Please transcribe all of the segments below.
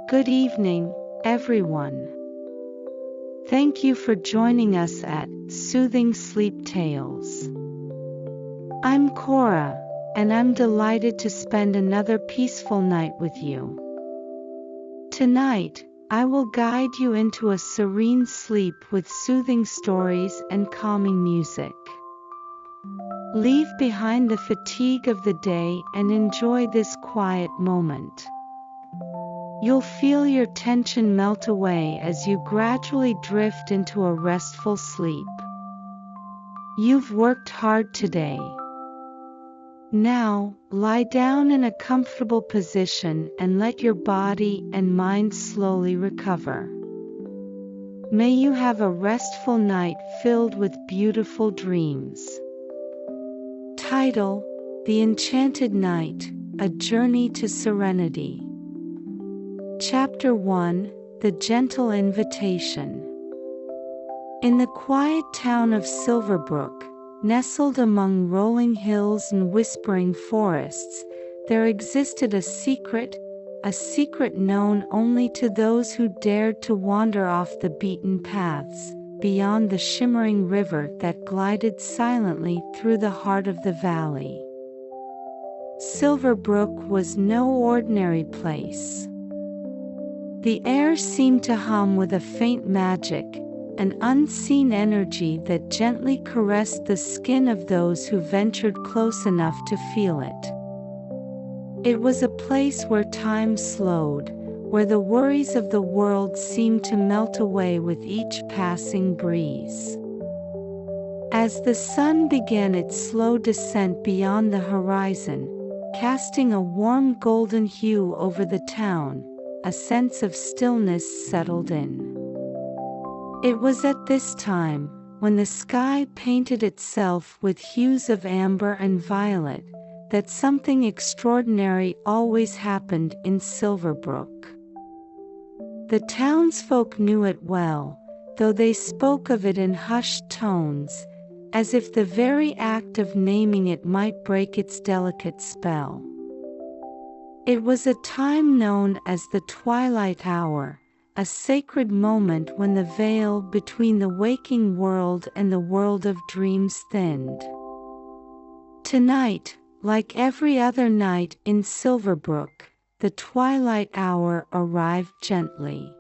Good evening, everyone. Thank you for joining us at Soothing Sleep Tales. I'm Cora, and I'm delighted to spend another peaceful night with you. Tonight, I will guide you into a serene sleep with soothing stories and calming music. Leave behind the fatigue of the day and enjoy this quiet moment. You'll feel your tension melt away as you gradually drift into a restful sleep. You've worked hard today. Now, lie down in a comfortable position and let your body and mind slowly recover. May you have a restful night filled with beautiful dreams. Title: The Enchanted Night, A Journey to Serenity. Chapter 1: The Gentle Invitation. In the quiet town of Silverbrook, nestled among rolling hills and whispering forests, there existed a secret known only to those who dared to wander off the beaten paths, beyond the shimmering river that glided silently through the heart of the valley. Silverbrook was no ordinary place. The air seemed to hum with a faint magic, an unseen energy that gently caressed the skin of those who ventured close enough to feel it. It was a place where time slowed, where the worries of the world seemed to melt away with each passing breeze. As the sun began its slow descent beyond the horizon, casting a warm golden hue over the town, a sense of stillness settled in. It was at this time, when the sky painted itself with hues of amber and violet, that something extraordinary always happened in Silverbrook. The townsfolk knew it well, though they spoke of it in hushed tones, as if the very act of naming it might break its delicate spell. It was a time known as the twilight hour, a sacred moment when the veil between the waking world and the world of dreams thinned. Tonight, like every other night in Silverbrook, the twilight hour arrived gently.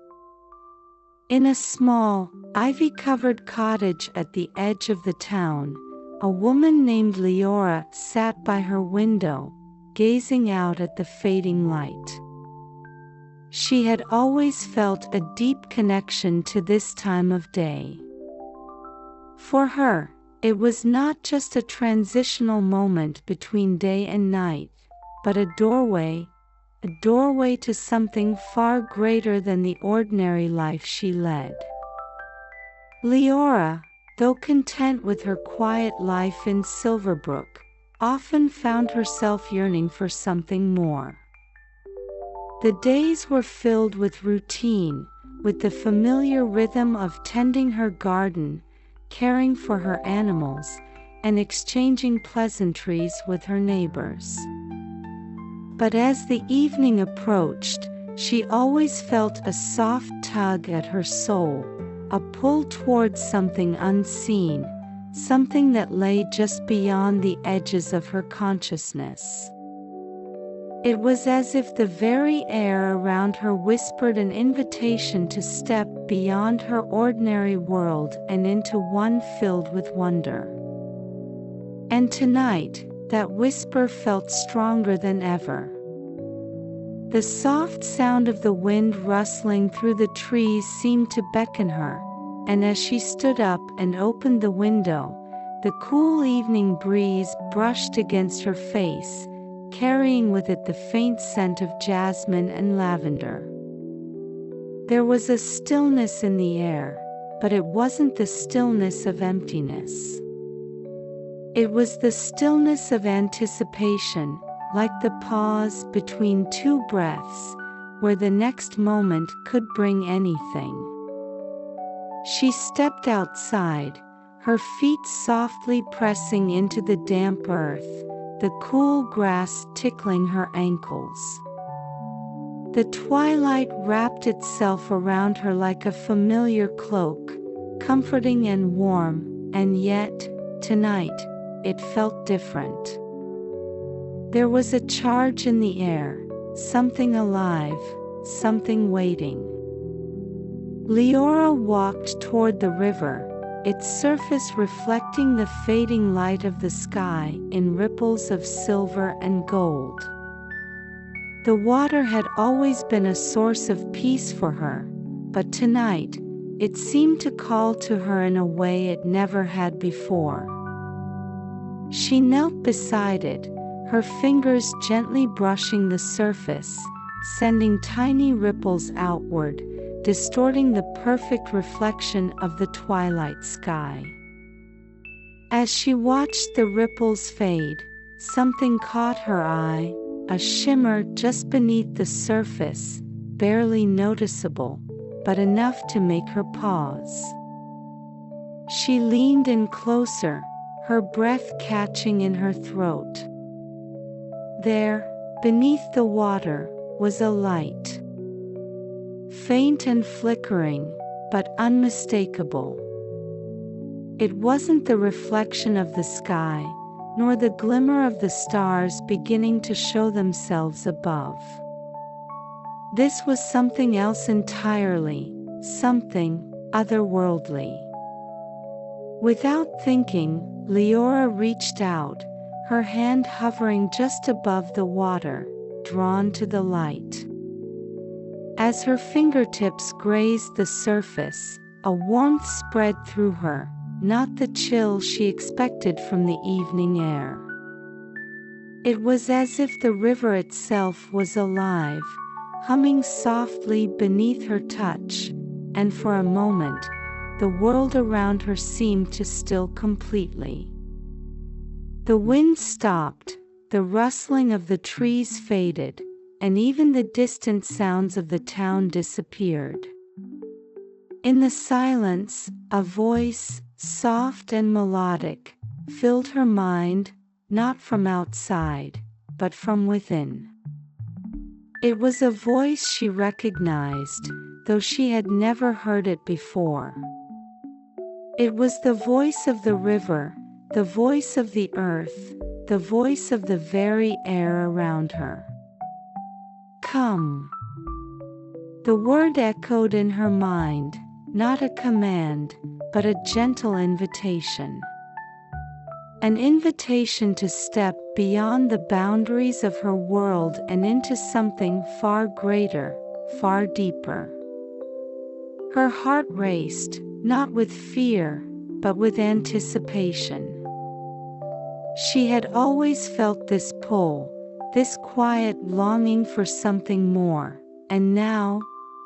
In a small, ivy-covered cottage at the edge of the town, a woman named Liola sat by her window, gazing out at the fading light. She had always felt a deep connection to this time of day. For her, it was not just a transitional moment between day and night, but a doorway to something far greater than the ordinary life she led. Liola, though content with her quiet life in Silverbrook, often found herself yearning for something more. The days were filled with routine, with the familiar rhythm of tending her garden, caring for her animals, and exchanging pleasantries with her neighbors. But as the evening approached, she always felt a soft tug at her soul, a pull towards something unseen, something that lay just beyond the edges of her consciousness. It was as if the very air around her whispered an invitation to step beyond her ordinary world and into one filled with wonder. And tonight, that whisper felt stronger than ever. The soft sound of the wind rustling through the trees seemed to beckon her, and as she stood up and opened the window, the cool evening breeze brushed against her face, carrying with it the faint scent of jasmine and lavender. There was a stillness in the air, but it wasn't the stillness of emptiness. It was the stillness of anticipation, like the pause between two breaths, where the next moment could bring anything. She stepped outside, her feet softly pressing into the damp earth, the cool grass tickling her ankles. The twilight wrapped itself around her like a familiar cloak, comforting and warm, and yet, tonight, it felt different. There was a charge in the air, something alive, something waiting. Liola walked toward the river, its surface reflecting the fading light of the sky in ripples of silver and gold. The water had always been a source of peace for her, but tonight, it seemed to call to her in a way it never had before. She knelt beside it, her fingers gently brushing the surface, sending tiny ripples outward, distorting the perfect reflection of the twilight sky. As she watched the ripples fade, something caught her eye, a shimmer just beneath the surface, barely noticeable, but enough to make her pause. She leaned in closer, her breath catching in her throat. There, beneath the water, was a light. Faint and flickering, but unmistakable. It wasn't the reflection of the sky, nor the glimmer of the stars beginning to show themselves above. This was something else entirely, something otherworldly. Without thinking, Liola reached out, her hand hovering just above the water, drawn to the light. As her fingertips grazed the surface, a warmth spread through her, not the chill she expected from the evening air. It was as if the river itself was alive, humming softly beneath her touch, and for a moment, the world around her seemed to still completely. The wind stopped, the rustling of the trees faded, and even the distant sounds of the town disappeared. In the silence, a voice, soft and melodic, filled her mind, not from outside, but from within. It was a voice she recognized, though she had never heard it before. It was the voice of the river, the voice of the earth, the voice of the very air around her. Come. The word echoed in her mind, not a command, but a gentle invitation. An invitation to step beyond the boundaries of her world and into something far greater, far deeper. Her heart raced, not with fear, but with anticipation. She had always felt this pull, this quiet longing for something more, and now,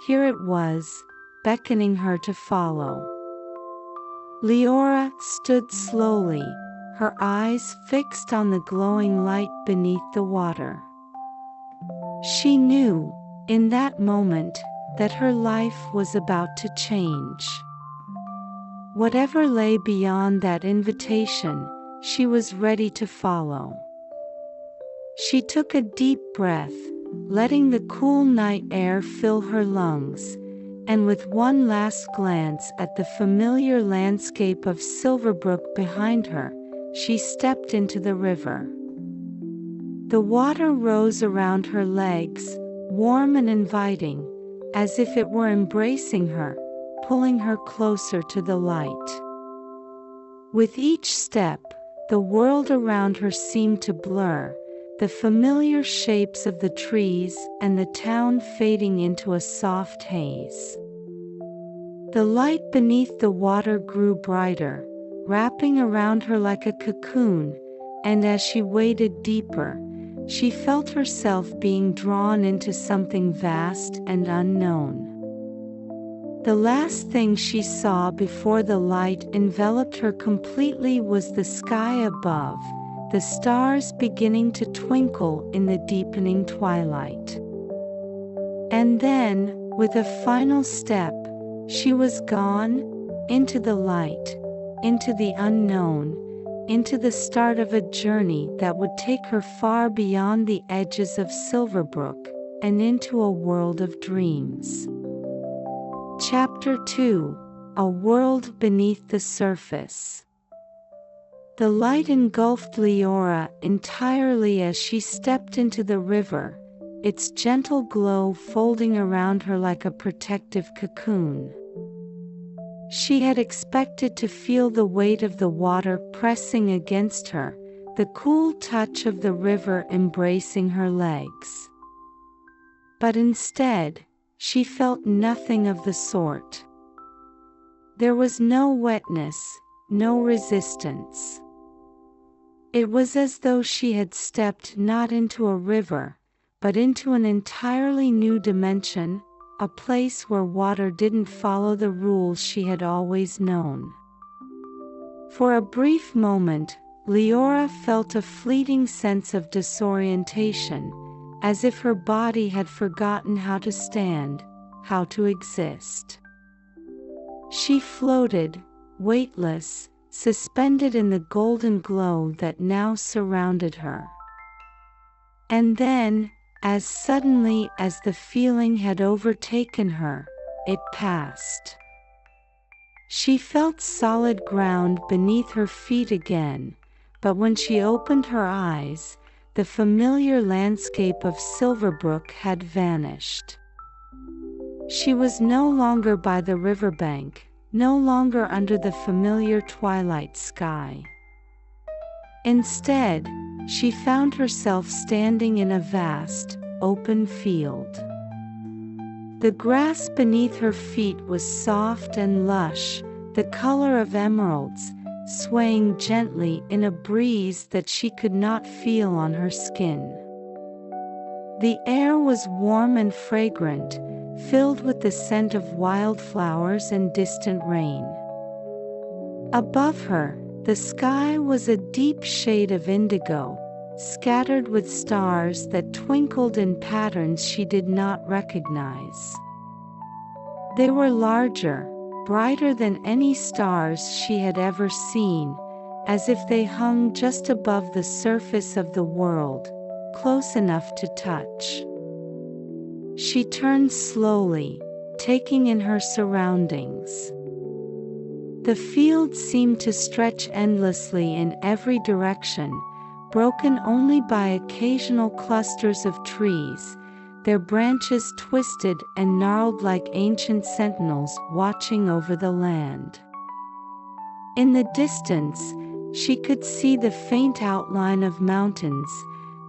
here it was, beckoning her to follow. Liola stood slowly, her eyes fixed on the glowing light beneath the water. She knew, in that moment, that her life was about to change. Whatever lay beyond that invitation, she was ready to follow. She took a deep breath, letting the cool night air fill her lungs, and with one last glance at the familiar landscape of Silverbrook behind her, she stepped into the river. The water rose around her legs, warm and inviting, as if it were embracing her, pulling her closer to the light. With each step, the world around her seemed to blur, the familiar shapes of the trees and the town fading into a soft haze. The light beneath the water grew brighter, wrapping around her like a cocoon, and as she waded deeper, she felt herself being drawn into something vast and unknown. The last thing she saw before the light enveloped her completely was the sky above, the stars beginning to twinkle in the deepening twilight. And then, with a final step, she was gone, into the light, into the unknown, into the start of a journey that would take her far beyond the edges of Silverbrook, and into a world of dreams. Chapter 2: A World Beneath the Surface. The light engulfed Liola entirely as she stepped into the river, its gentle glow folding around her like a protective cocoon. She had expected to feel the weight of the water pressing against her, the cool touch of the river embracing her legs. But instead, she felt nothing of the sort. There was no wetness, no resistance. It was as though she had stepped not into a river, but into an entirely new dimension, a place where water didn't follow the rules she had always known. For a brief moment, Liola felt a fleeting sense of disorientation, as if her body had forgotten how to stand, how to exist. She floated, weightless, suspended in the golden glow that now surrounded her. And then, as suddenly as the feeling had overtaken her, it passed. She felt solid ground beneath her feet again, but when she opened her eyes, the familiar landscape of Silverbrook had vanished. She was no longer by the riverbank, no longer under the familiar twilight sky. Instead, she found herself standing in a vast, open field. The grass beneath her feet was soft and lush, the color of emeralds, swaying gently in a breeze that she could not feel on her skin. The air was warm and fragrant, filled with the scent of wildflowers and distant rain. Above her, the sky was a deep shade of indigo, scattered with stars that twinkled in patterns she did not recognize. They were larger, brighter than any stars she had ever seen, as if they hung just above the surface of the world, close enough to touch. She turned slowly, taking in her surroundings. The field seemed to stretch endlessly in every direction, broken only by occasional clusters of trees, their branches twisted and gnarled like ancient sentinels watching over the land. In the distance, she could see the faint outline of mountains,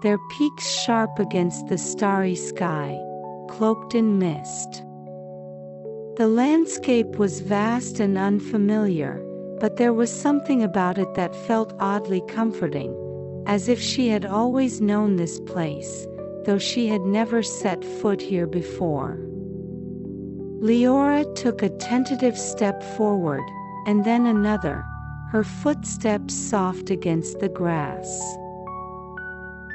their peaks sharp against the starry sky, cloaked in mist. The landscape was vast and unfamiliar, but there was something about it that felt oddly comforting, as if she had always known this place, though she had never set foot here before. Liola took a tentative step forward, and then another, her footsteps soft against the grass.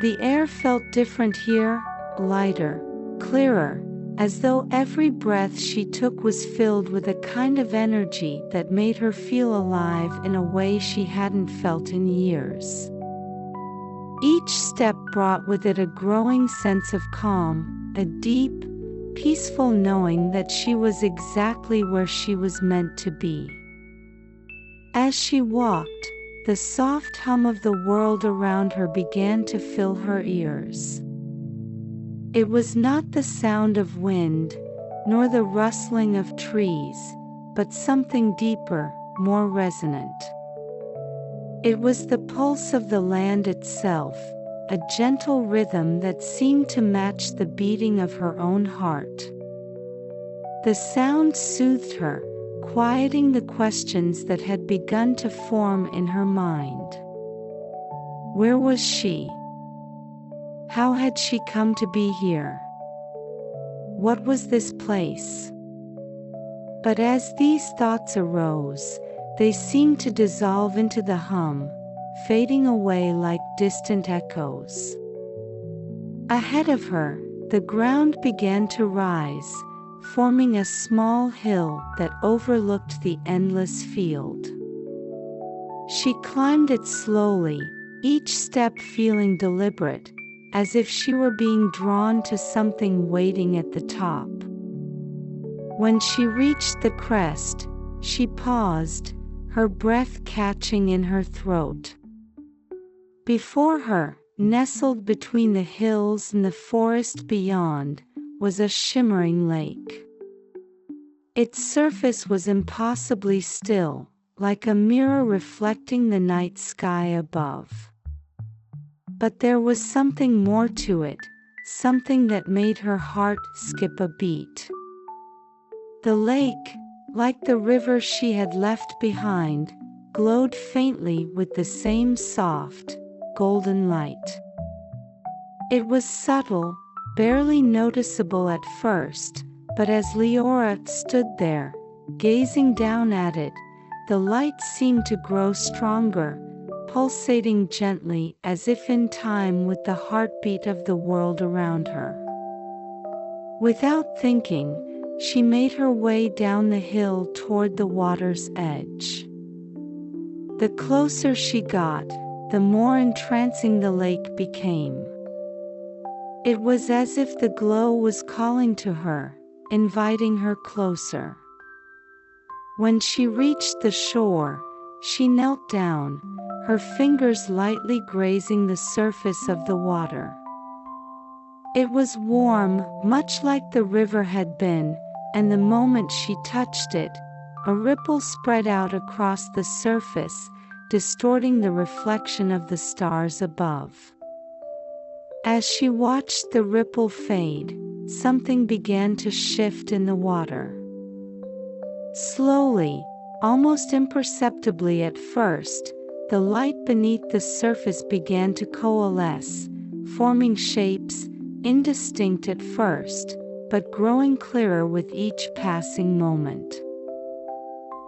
The air felt different here, lighter, clearer, as though every breath she took was filled with a kind of energy that made her feel alive in a way she hadn't felt in years. Each step brought with it a growing sense of calm, a deep, peaceful knowing that she was exactly where she was meant to be. As she walked, the soft hum of the world around her began to fill her ears. It was not the sound of wind, nor the rustling of trees, but something deeper, more resonant. It was the pulse of the land itself, a gentle rhythm that seemed to match the beating of her own heart. The sound soothed her, quieting the questions that had begun to form in her mind. Where was she? How had she come to be here? What was this place? But as these thoughts arose, they seemed to dissolve into the hum, fading away like distant echoes. Ahead of her, the ground began to rise, forming a small hill that overlooked the endless field. She climbed it slowly, each step feeling deliberate, as if she were being drawn to something waiting at the top. When she reached the crest, she paused, her breath catching in her throat. Before her, nestled between the hills and the forest beyond, was a shimmering lake. Its surface was impossibly still, like a mirror reflecting the night sky above. But there was something more to it, something that made her heart skip a beat. The lake, like the river she had left behind, glowed faintly with the same soft, golden light. It was subtle, barely noticeable at first, but as Liola stood there, gazing down at it, the light seemed to grow stronger, pulsating gently as if in time with the heartbeat of the world around her. Without thinking, she made her way down the hill toward the water's edge. The closer she got, the more entrancing the lake became. It was as if the glow was calling to her, inviting her closer. When she reached the shore, she knelt down, her fingers lightly grazing the surface of the water. It was warm, much like the river had been, and the moment she touched it, a ripple spread out across the surface, distorting the reflection of the stars above. As she watched the ripple fade, something began to shift in the water. Slowly, almost imperceptibly at first, the light beneath the surface began to coalesce, forming shapes, indistinct at first, but growing clearer with each passing moment.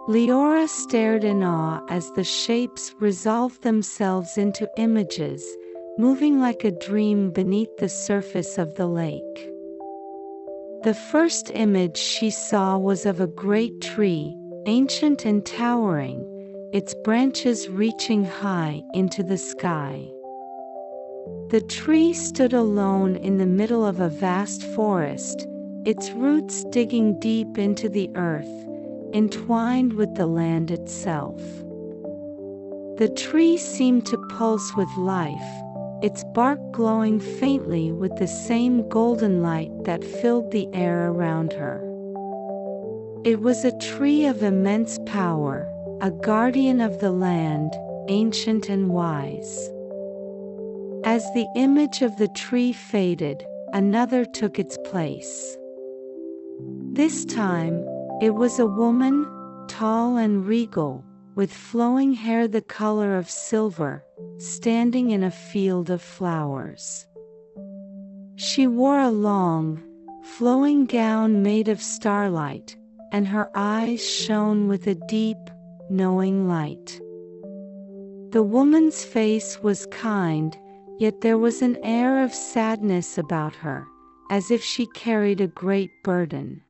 Liola stared in awe as the shapes resolved themselves into images, moving like a dream beneath the surface of the lake. The first image she saw was of a great tree, ancient and towering, its branches reaching high into the sky. The tree stood alone in the middle of a vast forest, its roots digging deep into the earth, entwined with the land itself. The tree seemed to pulse with life, its bark glowing faintly with the same golden light that filled the air around her. It was a tree of immense power, a guardian of the land, ancient and wise. As the image of the tree faded, another took its place. This time, it was a woman, tall and regal, with flowing hair the color of silver, standing in a field of flowers. She wore a long, flowing gown made of starlight, and her eyes shone with a deep, knowing light. The woman's face was kind, yet there was an air of sadness about her, as if she carried a great burden.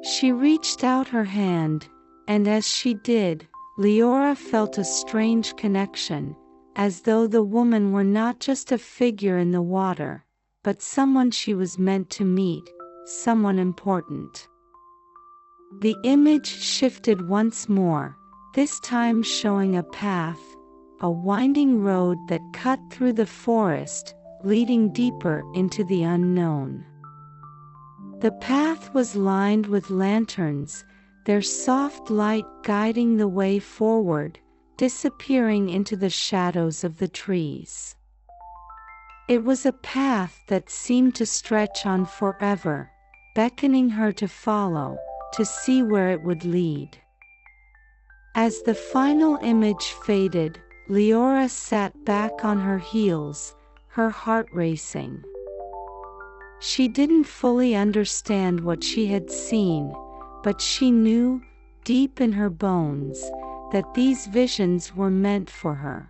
She reached out her hand, and as she did, Liola felt a strange connection, as though the woman were not just a figure in the water, but someone she was meant to meet, someone important. The image shifted once more, this time showing a path, a winding road that cut through the forest, leading deeper into the unknown. The path was lined with lanterns, their soft light guiding the way forward, disappearing into the shadows of the trees. It was a path that seemed to stretch on forever, beckoning her to follow, to see where it would lead. As the final image faded, Liola sat back on her heels, her heart racing. She didn't fully understand what she had seen, but she knew, deep in her bones, that these visions were meant for her.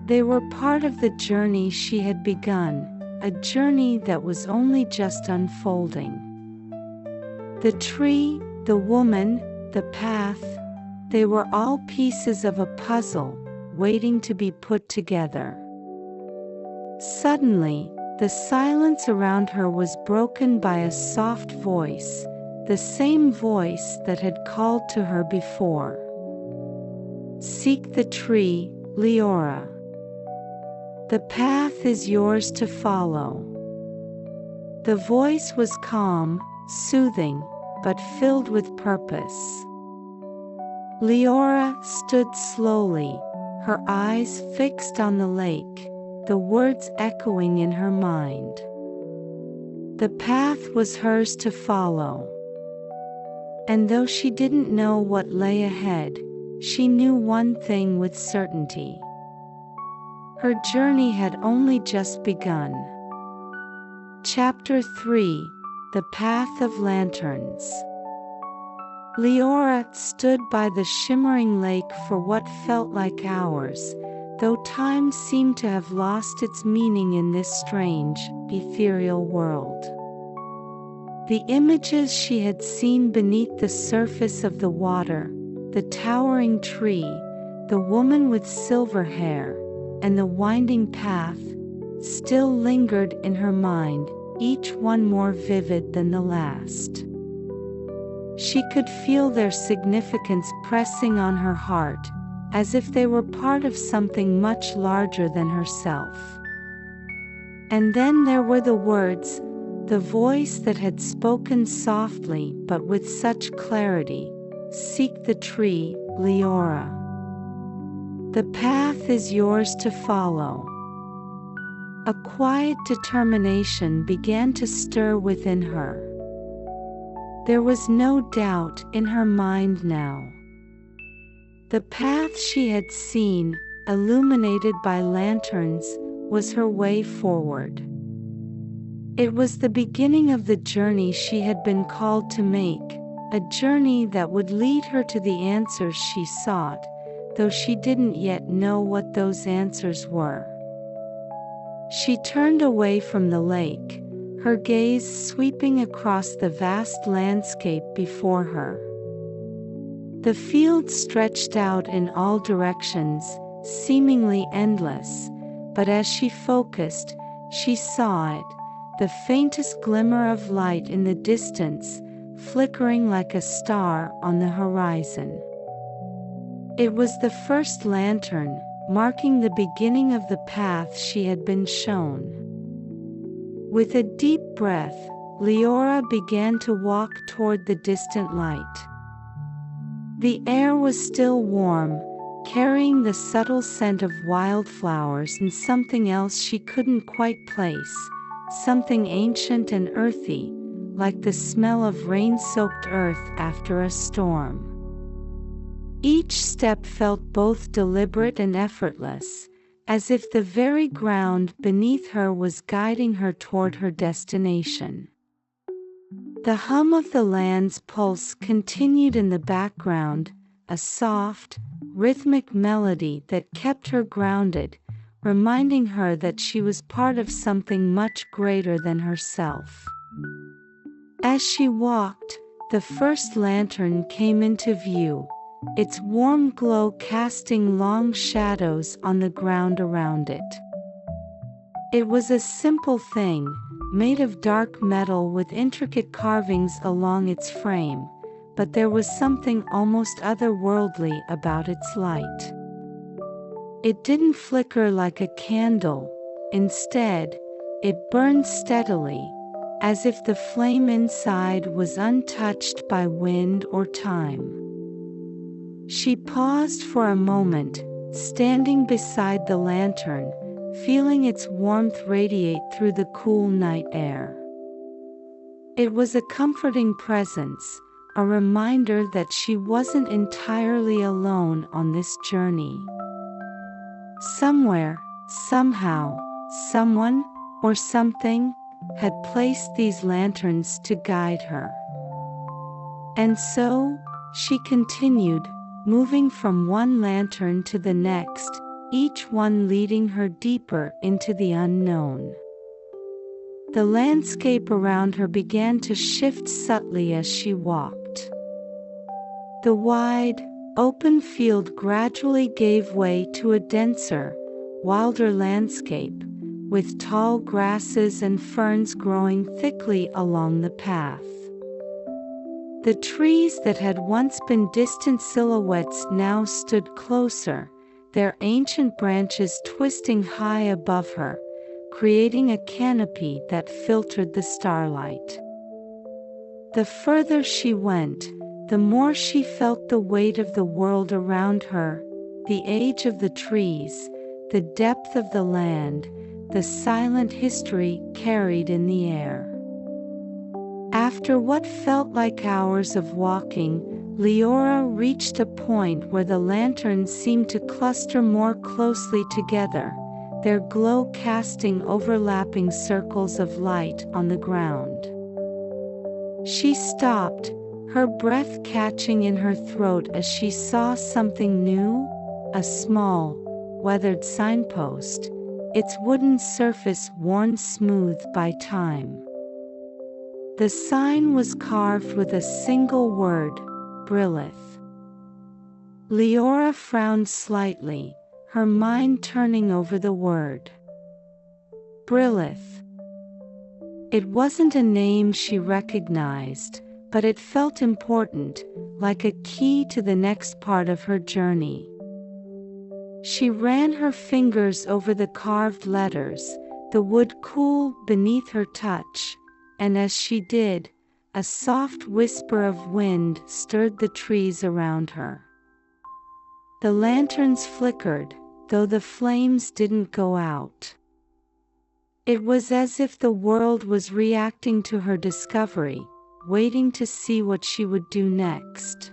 They were part of the journey she had begun, a journey that was only just unfolding. The tree, the woman, the path, they were all pieces of a puzzle, waiting to be put together. Suddenly, the silence around her was broken by a soft voice, the same voice that had called to her before. "Seek the tree, Liola. The path is yours to follow." The voice was calm, soothing, but filled with purpose. Liola stood slowly, her eyes fixed on the lake, the words echoing in her mind. The path was hers to follow. And though she didn't know what lay ahead, she knew one thing with certainty. Her journey had only just begun. Chapter 3: The Path of Lanterns. Liola stood by the shimmering lake for what felt like hours, though time seemed to have lost its meaning in this strange, ethereal world. The images she had seen beneath the surface of the water, the towering tree, the woman with silver hair, and the winding path, still lingered in her mind, each one more vivid than the last. She could feel their significance pressing on her heart, as if they were part of something much larger than herself. And then there were the words, the voice that had spoken softly but with such clarity, "Seek the tree, Liola. The path is yours to follow." A quiet determination began to stir within her. There was no doubt in her mind now. The path she had seen, illuminated by lanterns, was her way forward. It was the beginning of the journey she had been called to make, a journey that would lead her to the answers she sought, though she didn't yet know what those answers were. She turned away from the lake, her gaze sweeping across the vast landscape before her. The field stretched out in all directions, seemingly endless, but as she focused, she saw it, the faintest glimmer of light in the distance, flickering like a star on the horizon. It was the first lantern, marking the beginning of the path she had been shown. With a deep breath, Liola began to walk toward the distant light. The air was still warm, carrying the subtle scent of wildflowers and something else she couldn't quite place, something ancient and earthy, like the smell of rain-soaked earth after a storm. Each step felt both deliberate and effortless, as if the very ground beneath her was guiding her toward her destination. The hum of the land's pulse continued in the background, a soft, rhythmic melody that kept her grounded, reminding her that she was part of something much greater than herself. As she walked, the first lantern came into view, its warm glow casting long shadows on the ground around it. It was a simple thing, made of dark metal with intricate carvings along its frame, but there was something almost otherworldly about its light. It didn't flicker like a candle, instead, it burned steadily, as if the flame inside was untouched by wind or time. She paused for a moment, standing beside the lantern, feeling its warmth radiate through the cool night air. It was a comforting presence, a reminder that she wasn't entirely alone on this journey. Somewhere, somehow, someone, or something, had placed these lanterns to guide her. And so, she continued, moving from one lantern to the next, each one leading her deeper into the unknown. The landscape around her began to shift subtly as she walked. The wide, open field gradually gave way to a denser, wilder landscape, with tall grasses and ferns growing thickly along the path. The trees that had once been distant silhouettes now stood closer, their ancient branches twisting high above her, creating a canopy that filtered the starlight. The further she went, the more she felt the weight of the world around her, the age of the trees, the depth of the land, the silent history carried in the air. After what felt like hours of walking, Liola reached a point where the lanterns seemed to cluster more closely together, their glow casting overlapping circles of light on the ground. She stopped, her breath catching in her throat as she saw something new, a small, weathered signpost, its wooden surface worn smooth by time. The sign was carved with a single word, Brilith. Liola frowned slightly, her mind turning over the word. Brilith. It wasn't a name she recognized, but it felt important, like a key to the next part of her journey. She ran her fingers over the carved letters, the wood cool beneath her touch, and as she did, a soft whisper of wind stirred the trees around her. The lanterns flickered, though the flames didn't go out. It was as if the world was reacting to her discovery, waiting to see what she would do next.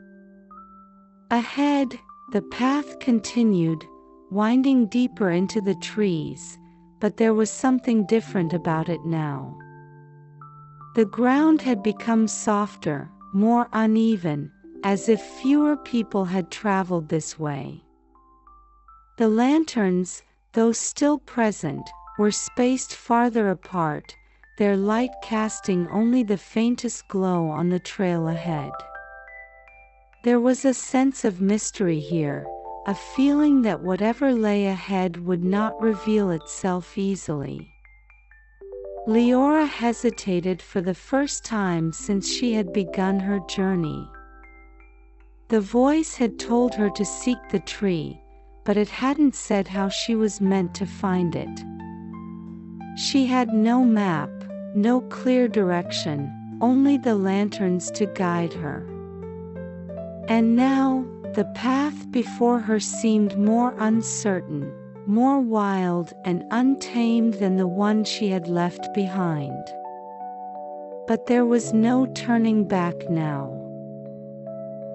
Ahead, the path continued, winding deeper into the trees, but there was something different about it now. The ground had become softer, more uneven, as if fewer people had traveled this way. The lanterns, though still present, were spaced farther apart, their light casting only the faintest glow on the trail ahead. There was a sense of mystery here, a feeling that whatever lay ahead would not reveal itself easily. Liola hesitated for the first time since she had begun her journey. The voice had told her to seek the tree, but it hadn't said how she was meant to find it. She had no map, no clear direction, only the lanterns to guide her. And now, the path before her seemed more uncertain, more wild and untamed than the one she had left behind. But there was no turning back now.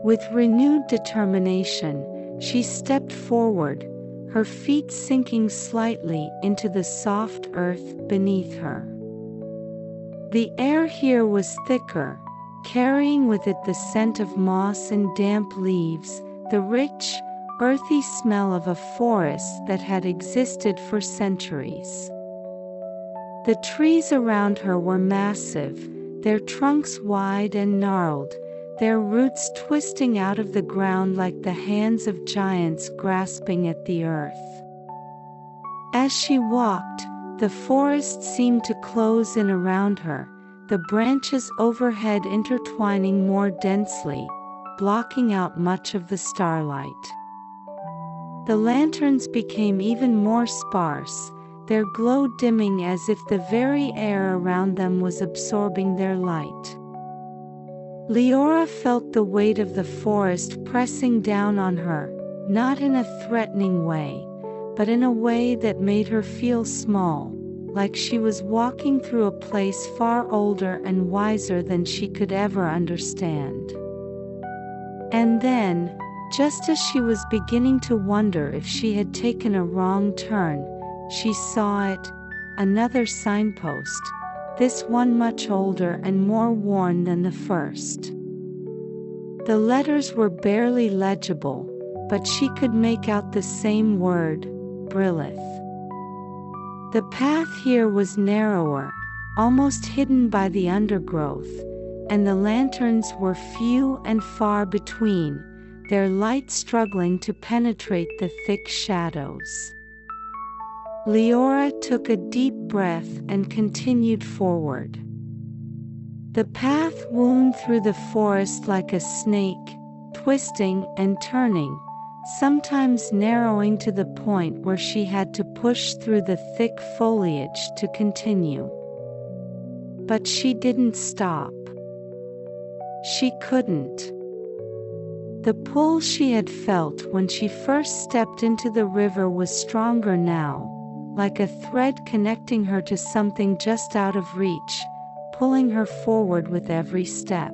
With renewed determination, she stepped forward, her feet sinking slightly into the soft earth beneath her. The air here was thicker, carrying with it the scent of moss and damp leaves, the rich, earthy smell of a forest that had existed for centuries. The trees around her were massive, their trunks wide and gnarled, their roots twisting out of the ground like the hands of giants grasping at the earth. As she walked, the forest seemed to close in around her, the branches overhead intertwining more densely, blocking out much of the starlight. The lanterns became even more sparse, their glow dimming as if the very air around them was absorbing their light. Liola felt the weight of the forest pressing down on her, not in a threatening way, but in a way that made her feel small, like she was walking through a place far older and wiser than she could ever understand. And then, just as she was beginning to wonder if she had taken a wrong turn, she saw it, another signpost, this one much older and more worn than the first. The letters were barely legible, but she could make out the same word, Brilith. The path here was narrower, almost hidden by the undergrowth, and the lanterns were few and far between, their light struggling to penetrate the thick shadows. Leora took a deep breath and continued forward. The path wound through the forest like a snake, twisting and turning, sometimes narrowing to the point where she had to push through the thick foliage to continue. But she didn't stop. She couldn't. The pull she had felt when she first stepped into the river was stronger now, like a thread connecting her to something just out of reach, pulling her forward with every step.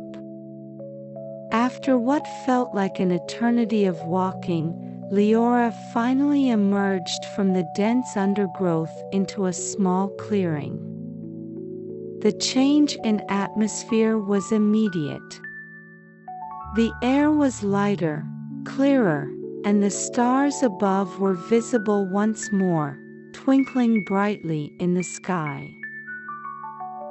After what felt like an eternity of walking, Leora finally emerged from the dense undergrowth into a small clearing. The change in atmosphere was immediate. The air was lighter, clearer, and the stars above were visible once more, twinkling brightly in the sky.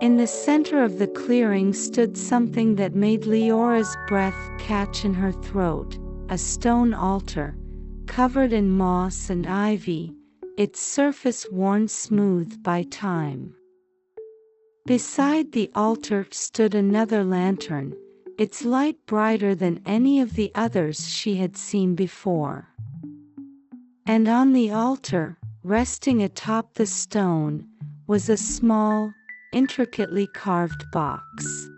In the center of the clearing stood something that made Leora's breath catch in her throat, a stone altar, covered in moss and ivy, its surface worn smooth by time. Beside the altar stood another lantern, its light brighter than any of the others she had seen before. And on the altar, resting atop the stone, was a small, intricately carved box.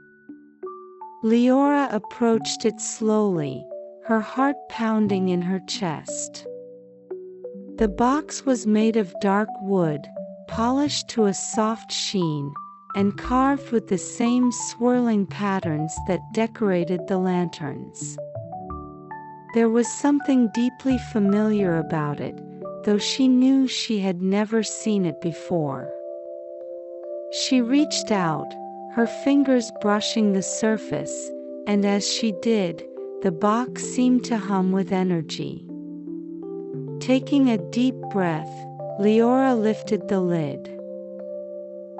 Leora approached it slowly, her heart pounding in her chest. The box was made of dark wood, polished to a soft sheen, and carved with the same swirling patterns that decorated the lanterns. There was something deeply familiar about it, though she knew she had never seen it before. She reached out, her fingers brushing the surface, and as she did, the box seemed to hum with energy. Taking a deep breath, Leora lifted the lid.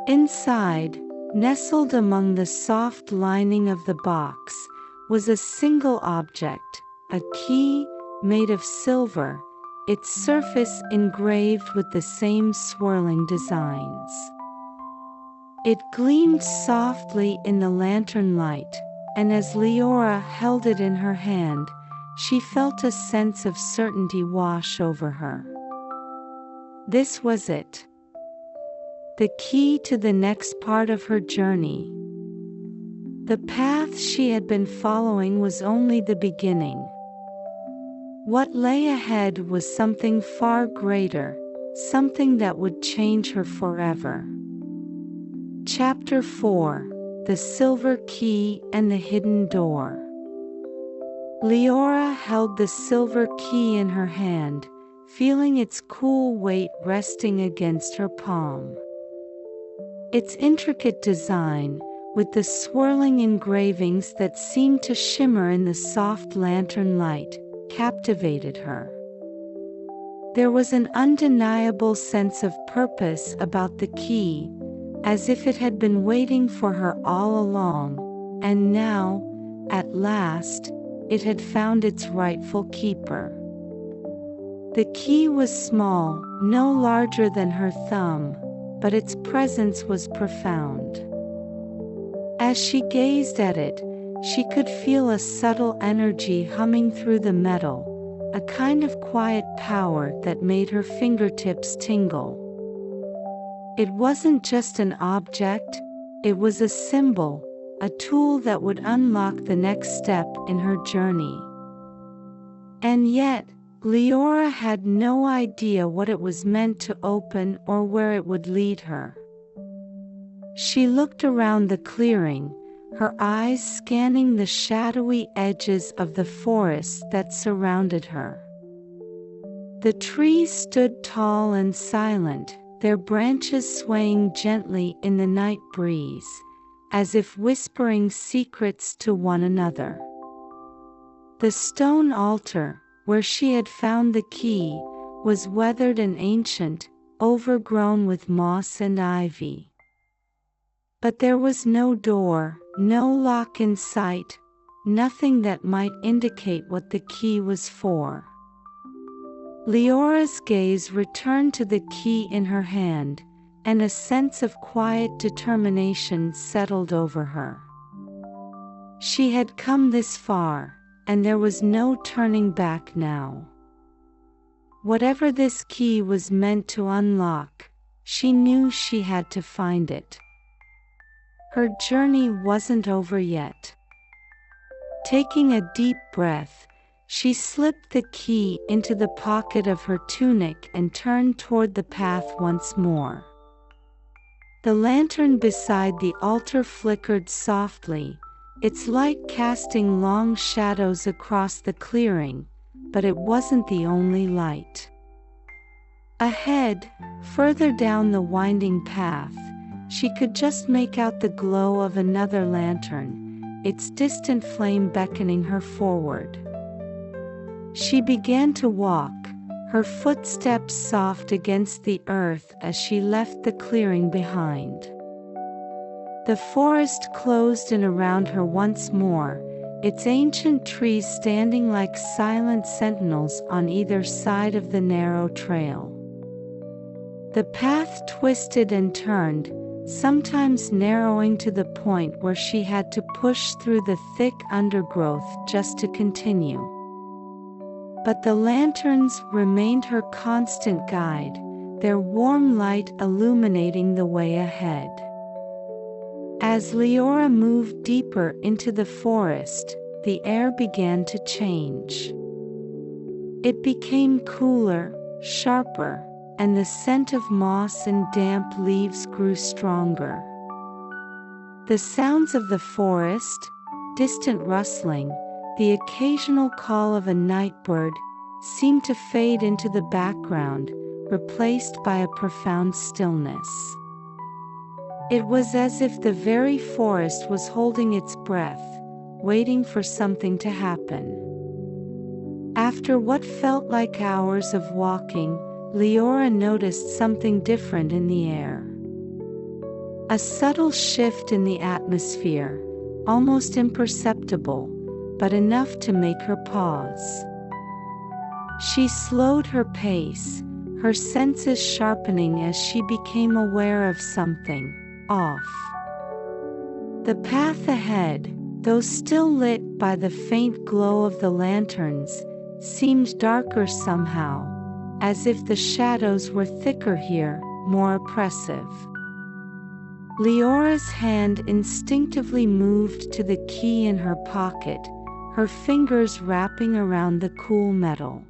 Inside, nestled among the soft lining of the box, was a single object, a key made of silver, its surface engraved with the same swirling designs. It gleamed softly in the lantern light, and as Leora held it in her hand, she felt a sense of certainty wash over her. This was it. The key to the next part of her journey. The path she had been following was only the beginning. What lay ahead was something far greater, something that would change her forever. Chapter 4: The Silver Key and the Hidden Door. Leora held the silver key in her hand, feeling its cool weight resting against her palm. Its intricate design, with the swirling engravings that seemed to shimmer in the soft lantern light, captivated her. There was an undeniable sense of purpose about the key, as if it had been waiting for her all along, and now, at last, it had found its rightful keeper. The key was small, no larger than her thumb, but its presence was profound. As she gazed at it, she could feel a subtle energy humming through the metal, a kind of quiet power that made her fingertips tingle. It wasn't just an object, it was a symbol, a tool that would unlock the next step in her journey. And yet, Leora had no idea what it was meant to open or where it would lead her. She looked around the clearing, her eyes scanning the shadowy edges of the forest that surrounded her. The trees stood tall and silent, their branches swaying gently in the night breeze, as if whispering secrets to one another. The stone altar, where she had found the key, was weathered and ancient, overgrown with moss and ivy. But there was no door, no lock in sight, nothing that might indicate what the key was for. Leora's gaze returned to the key in her hand, and a sense of quiet determination settled over her. She had come this far, and there was no turning back now. Whatever this key was meant to unlock, she knew she had to find it. Her journey wasn't over yet. Taking a deep breath, she slipped the key into the pocket of her tunic and turned toward the path once more. The lantern beside the altar flickered softly, its light casting long shadows across the clearing, but it wasn't the only light. Ahead, further down the winding path, she could just make out the glow of another lantern, its distant flame beckoning her forward. She began to walk, her footsteps soft against the earth as she left the clearing behind. The forest closed in around her once more, its ancient trees standing like silent sentinels on either side of the narrow trail. The path twisted and turned, sometimes narrowing to the point where she had to push through the thick undergrowth just to continue. But the lanterns remained her constant guide, their warm light illuminating the way ahead. As Leora moved deeper into the forest, the air began to change. It became cooler, sharper, and the scent of moss and damp leaves grew stronger. The sounds of the forest, distant rustling, the occasional call of a night bird, seemed to fade into the background, replaced by a profound stillness. It was as if the very forest was holding its breath, waiting for something to happen. After what felt like hours of walking, Leora noticed something different in the air. A subtle shift in the atmosphere, almost imperceptible, but enough to make her pause. She slowed her pace, her senses sharpening as she became aware of something off. The path ahead, though still lit by the faint glow of the lanterns, seemed darker somehow, as if the shadows were thicker here, more oppressive. Leora's hand instinctively moved to the key in her pocket, her fingers wrapping around the cool metal.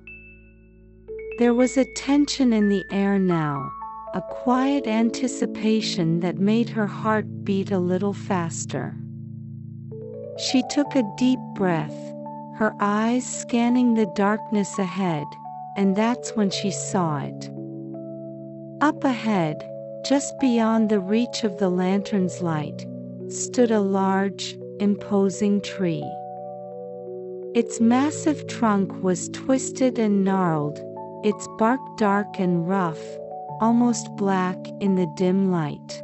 There was a tension in the air now, a quiet anticipation that made her heart beat a little faster. She took a deep breath, her eyes scanning the darkness ahead, and that's when she saw it. Up ahead, just beyond the reach of the lantern's light, stood a large, imposing tree. Its massive trunk was twisted and gnarled, its bark dark and rough, almost black in the dim light.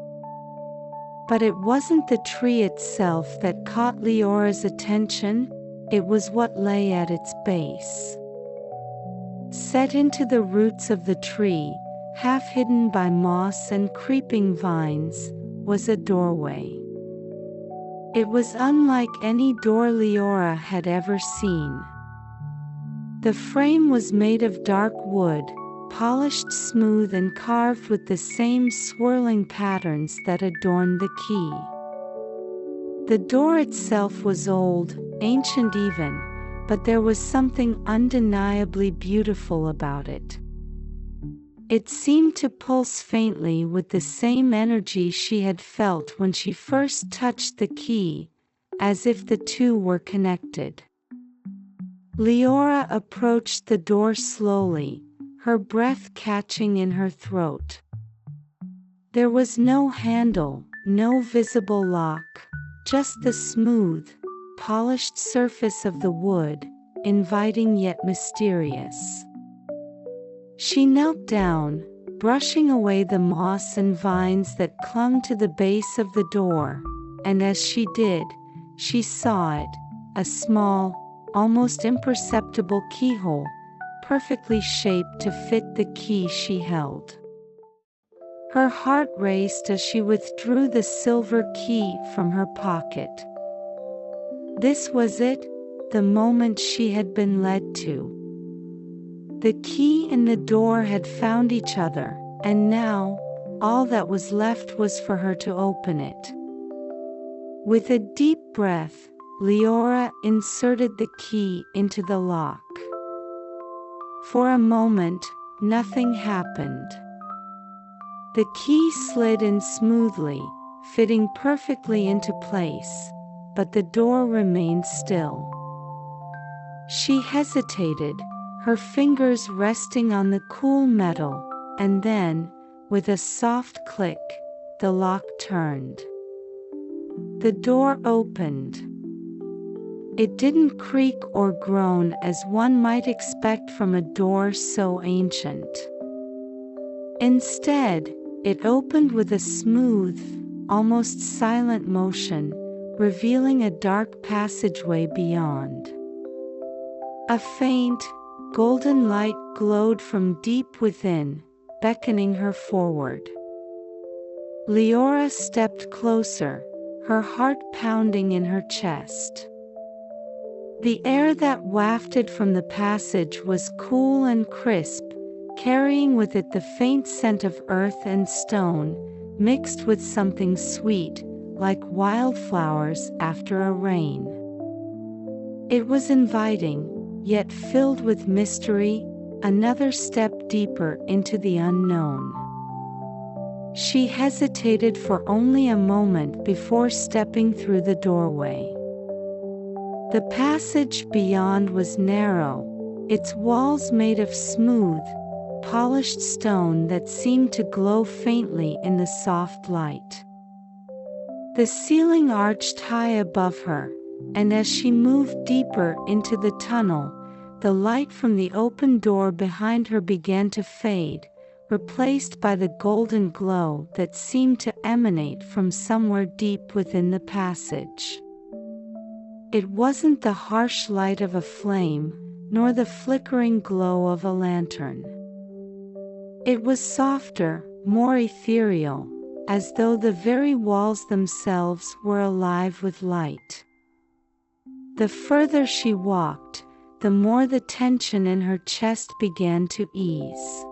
But it wasn't the tree itself that caught Leora's attention, it was what lay at its base. Set into the roots of the tree, half hidden by moss and creeping vines, was a doorway. It was unlike any door Leora had ever seen. The frame was made of dark wood, polished smooth and carved with the same swirling patterns that adorned the key. The door itself was old, ancient even, but there was something undeniably beautiful about it. It seemed to pulse faintly with the same energy she had felt when she first touched the key, as if the two were connected. Leora approached the door slowly, her breath catching in her throat. There was no handle, no visible lock, just the smooth, polished surface of the wood, inviting yet mysterious. She knelt down, brushing away the moss and vines that clung to the base of the door, and as she did, she saw it, a small, almost imperceptible keyhole, perfectly shaped to fit the key she held. Her heart raced as she withdrew the silver key from her pocket. This was it, the moment she had been led to. The key and the door had found each other, and now, all that was left was for her to open it. With a deep breath, Liola inserted the key into the lock. For a moment, nothing happened. The key slid in smoothly, fitting perfectly into place, but the door remained still. She hesitated, her fingers resting on the cool metal, and then, with a soft click, the lock turned. The door opened. It didn't creak or groan as one might expect from a door so ancient. Instead, it opened with a smooth, almost silent motion, revealing a dark passageway beyond. A faint, golden light glowed from deep within, beckoning her forward. Liola stepped closer, her heart pounding in her chest. The air that wafted from the passage was cool and crisp, carrying with it the faint scent of earth and stone, mixed with something sweet, like wildflowers after a rain. It was inviting, yet filled with mystery, another step deeper into the unknown. She hesitated for only a moment before stepping through the doorway. The passage beyond was narrow, its walls made of smooth, polished stone that seemed to glow faintly in the soft light. The ceiling arched high above her, and as she moved deeper into the tunnel, the light from the open door behind her began to fade, replaced by the golden glow that seemed to emanate from somewhere deep within the passage. It wasn't the harsh light of a flame, nor the flickering glow of a lantern. It was softer, more ethereal, as though the very walls themselves were alive with light. The further she walked, the more the tension in her chest began to ease.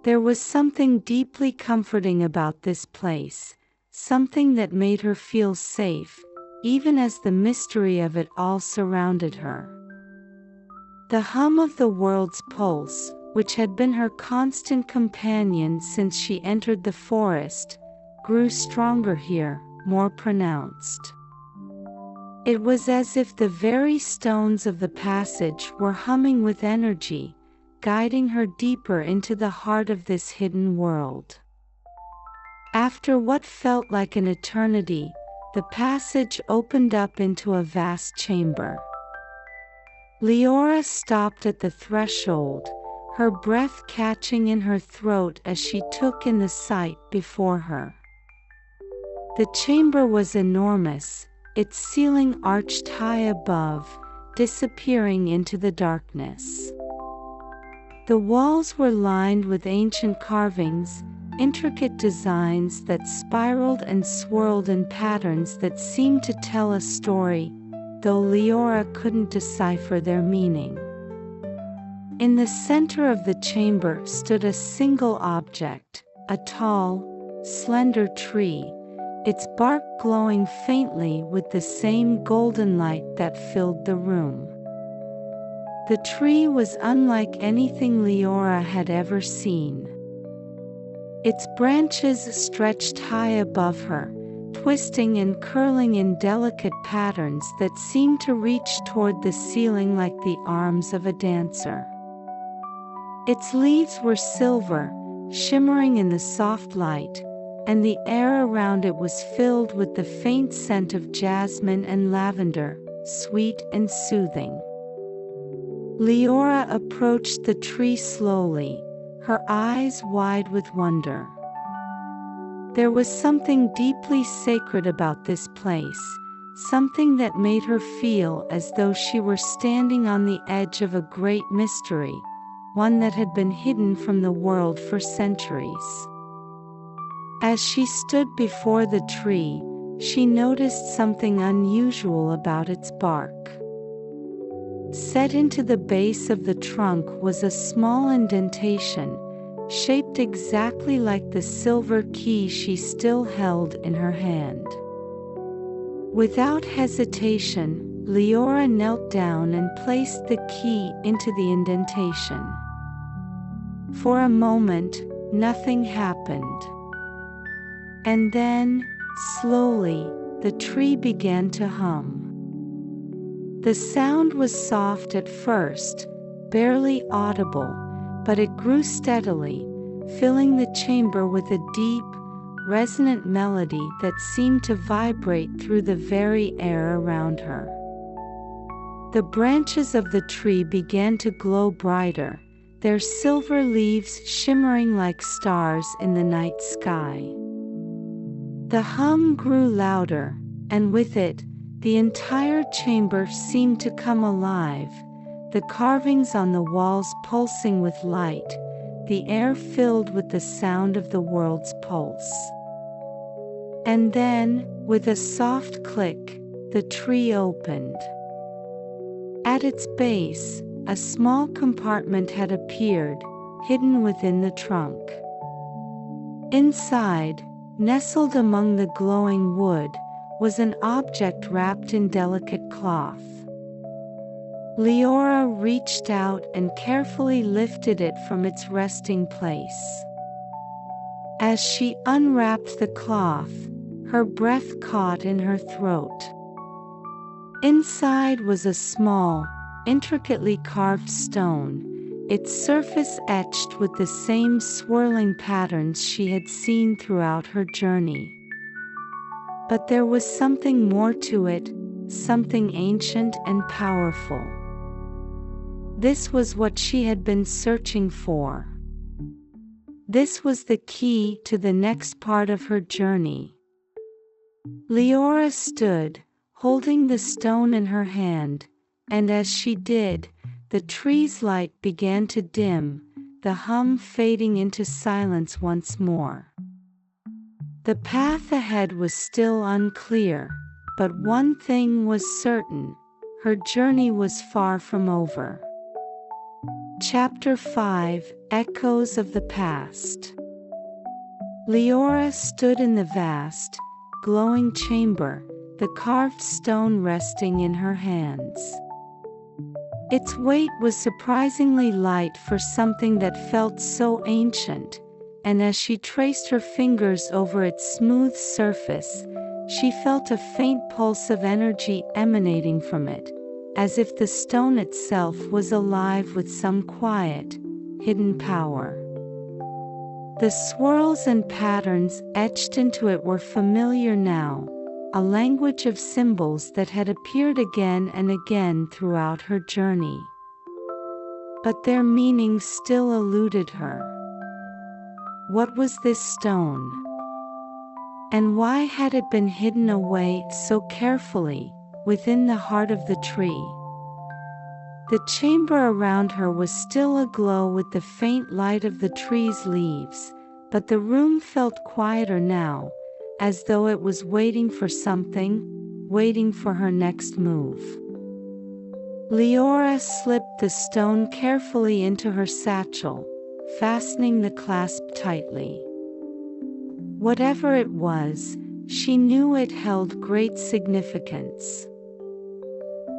There was something deeply comforting about this place, something that made her feel safe, even as the mystery of it all surrounded her. The hum of the world's pulse, which had been her constant companion since she entered the forest, grew stronger here, more pronounced. It was as if the very stones of the passage were humming with energy, guiding her deeper into the heart of this hidden world. After what felt like an eternity, the passage opened up into a vast chamber. Liola stopped at the threshold, her breath catching in her throat as she took in the sight before her. The chamber was enormous, its ceiling arched high above, disappearing into the darkness. The walls were lined with ancient carvings, intricate designs that spiraled and swirled in patterns that seemed to tell a story, though Liola couldn't decipher their meaning. In the center of the chamber stood a single object, a tall, slender tree, its bark glowing faintly with the same golden light that filled the room. The tree was unlike anything Liola had ever seen. Its branches stretched high above her, twisting and curling in delicate patterns that seemed to reach toward the ceiling like the arms of a dancer. Its leaves were silver, shimmering in the soft light, and the air around it was filled with the faint scent of jasmine and lavender, sweet and soothing. Liola approached the tree slowly, her eyes wide with wonder. There was something deeply sacred about this place, something that made her feel as though she were standing on the edge of a great mystery, one that had been hidden from the world for centuries. As she stood before the tree, she noticed something unusual about its bark. Set into the base of the trunk was a small indentation, shaped exactly like the silver key she still held in her hand. Without hesitation, Liola knelt down and placed the key into the indentation. For a moment, nothing happened. And then, slowly, the tree began to hum. The sound was soft at first, barely audible, but it grew steadily, filling the chamber with a deep, resonant melody that seemed to vibrate through the very air around her. The branches of the tree began to glow brighter, their silver leaves shimmering like stars in the night sky. The hum grew louder, and with it, the entire chamber seemed to come alive, the carvings on the walls pulsing with light, the air filled with the sound of the world's pulse. And then, with a soft click, the tree opened. At its base, a small compartment had appeared, hidden within the trunk. Inside, nestled among the glowing wood, was an object wrapped in delicate cloth. Liola reached out and carefully lifted it from its resting place. As she unwrapped the cloth, her breath caught in her throat. Inside was a small, intricately carved stone, its surface etched with the same swirling patterns she had seen throughout her journey. But there was something more to it, something ancient and powerful. This was what she had been searching for. This was the key to the next part of her journey. Liola stood, holding the stone in her hand, and as she did, the tree's light began to dim, the hum fading into silence once more. The path ahead was still unclear, but one thing was certain: her journey was far from over. Chapter 5: Echoes of the Past. Liola stood in the vast, glowing chamber, the carved stone resting in her hands. Its weight was surprisingly light for something that felt so ancient, and as she traced her fingers over its smooth surface, she felt a faint pulse of energy emanating from it, as if the stone itself was alive with some quiet, hidden power. The swirls and patterns etched into it were familiar now, a language of symbols that had appeared again and again throughout her journey. But their meaning still eluded her. What was this stone? And why had it been hidden away so carefully, within the heart of the tree? The chamber around her was still aglow with the faint light of the tree's leaves, but the room felt quieter now, as though it was waiting for something, waiting for her next move. Liola slipped the stone carefully into her satchel, fastening the clasp tightly. Whatever it was, she knew it held great significance.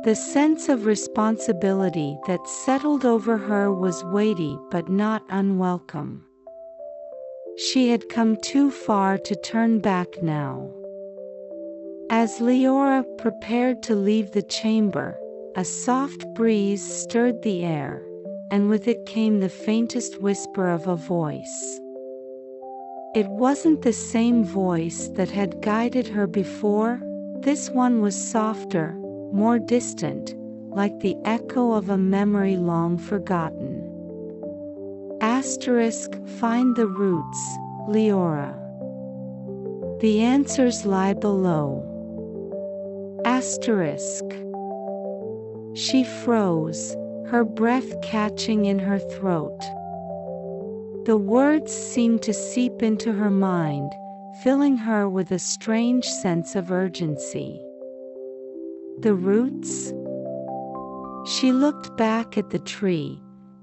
The sense of responsibility that settled over her was weighty but not unwelcome. She had come too far to turn back now. As Liola prepared to leave the chamber, a soft breeze stirred the air, and with it came the faintest whisper of a voice. It wasn't the same voice that had guided her before. This one was softer, more distant, like the echo of a memory long forgotten. Find the roots, Liola. The answers lie below. Asterisk. She froze, her breath catching in her throat. The words seemed to seep into her mind, filling her with a strange sense of urgency. The roots? She looked back at the tree,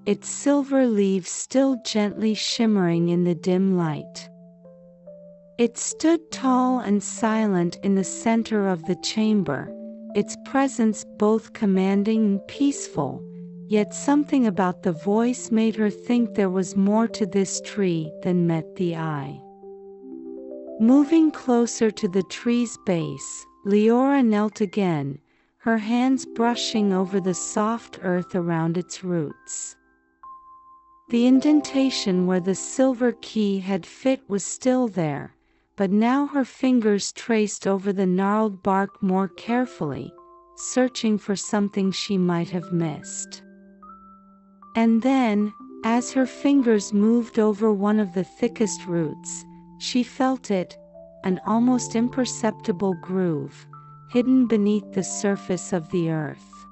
its silver leaves still gently shimmering in the dim light. It stood tall and silent in the center of the chamber, its presence both commanding and peaceful, yet something about the voice made her think there was more to this tree than met the eye. Moving closer to the tree's base, Liola knelt again, her hands brushing over the soft earth around its roots. The indentation where the silver key had fit was still there, but now her fingers traced over the gnarled bark more carefully, searching for something she might have missed. And then, as her fingers moved over one of the thickest roots, she felt it, an almost imperceptible groove, hidden beneath the surface of the earth.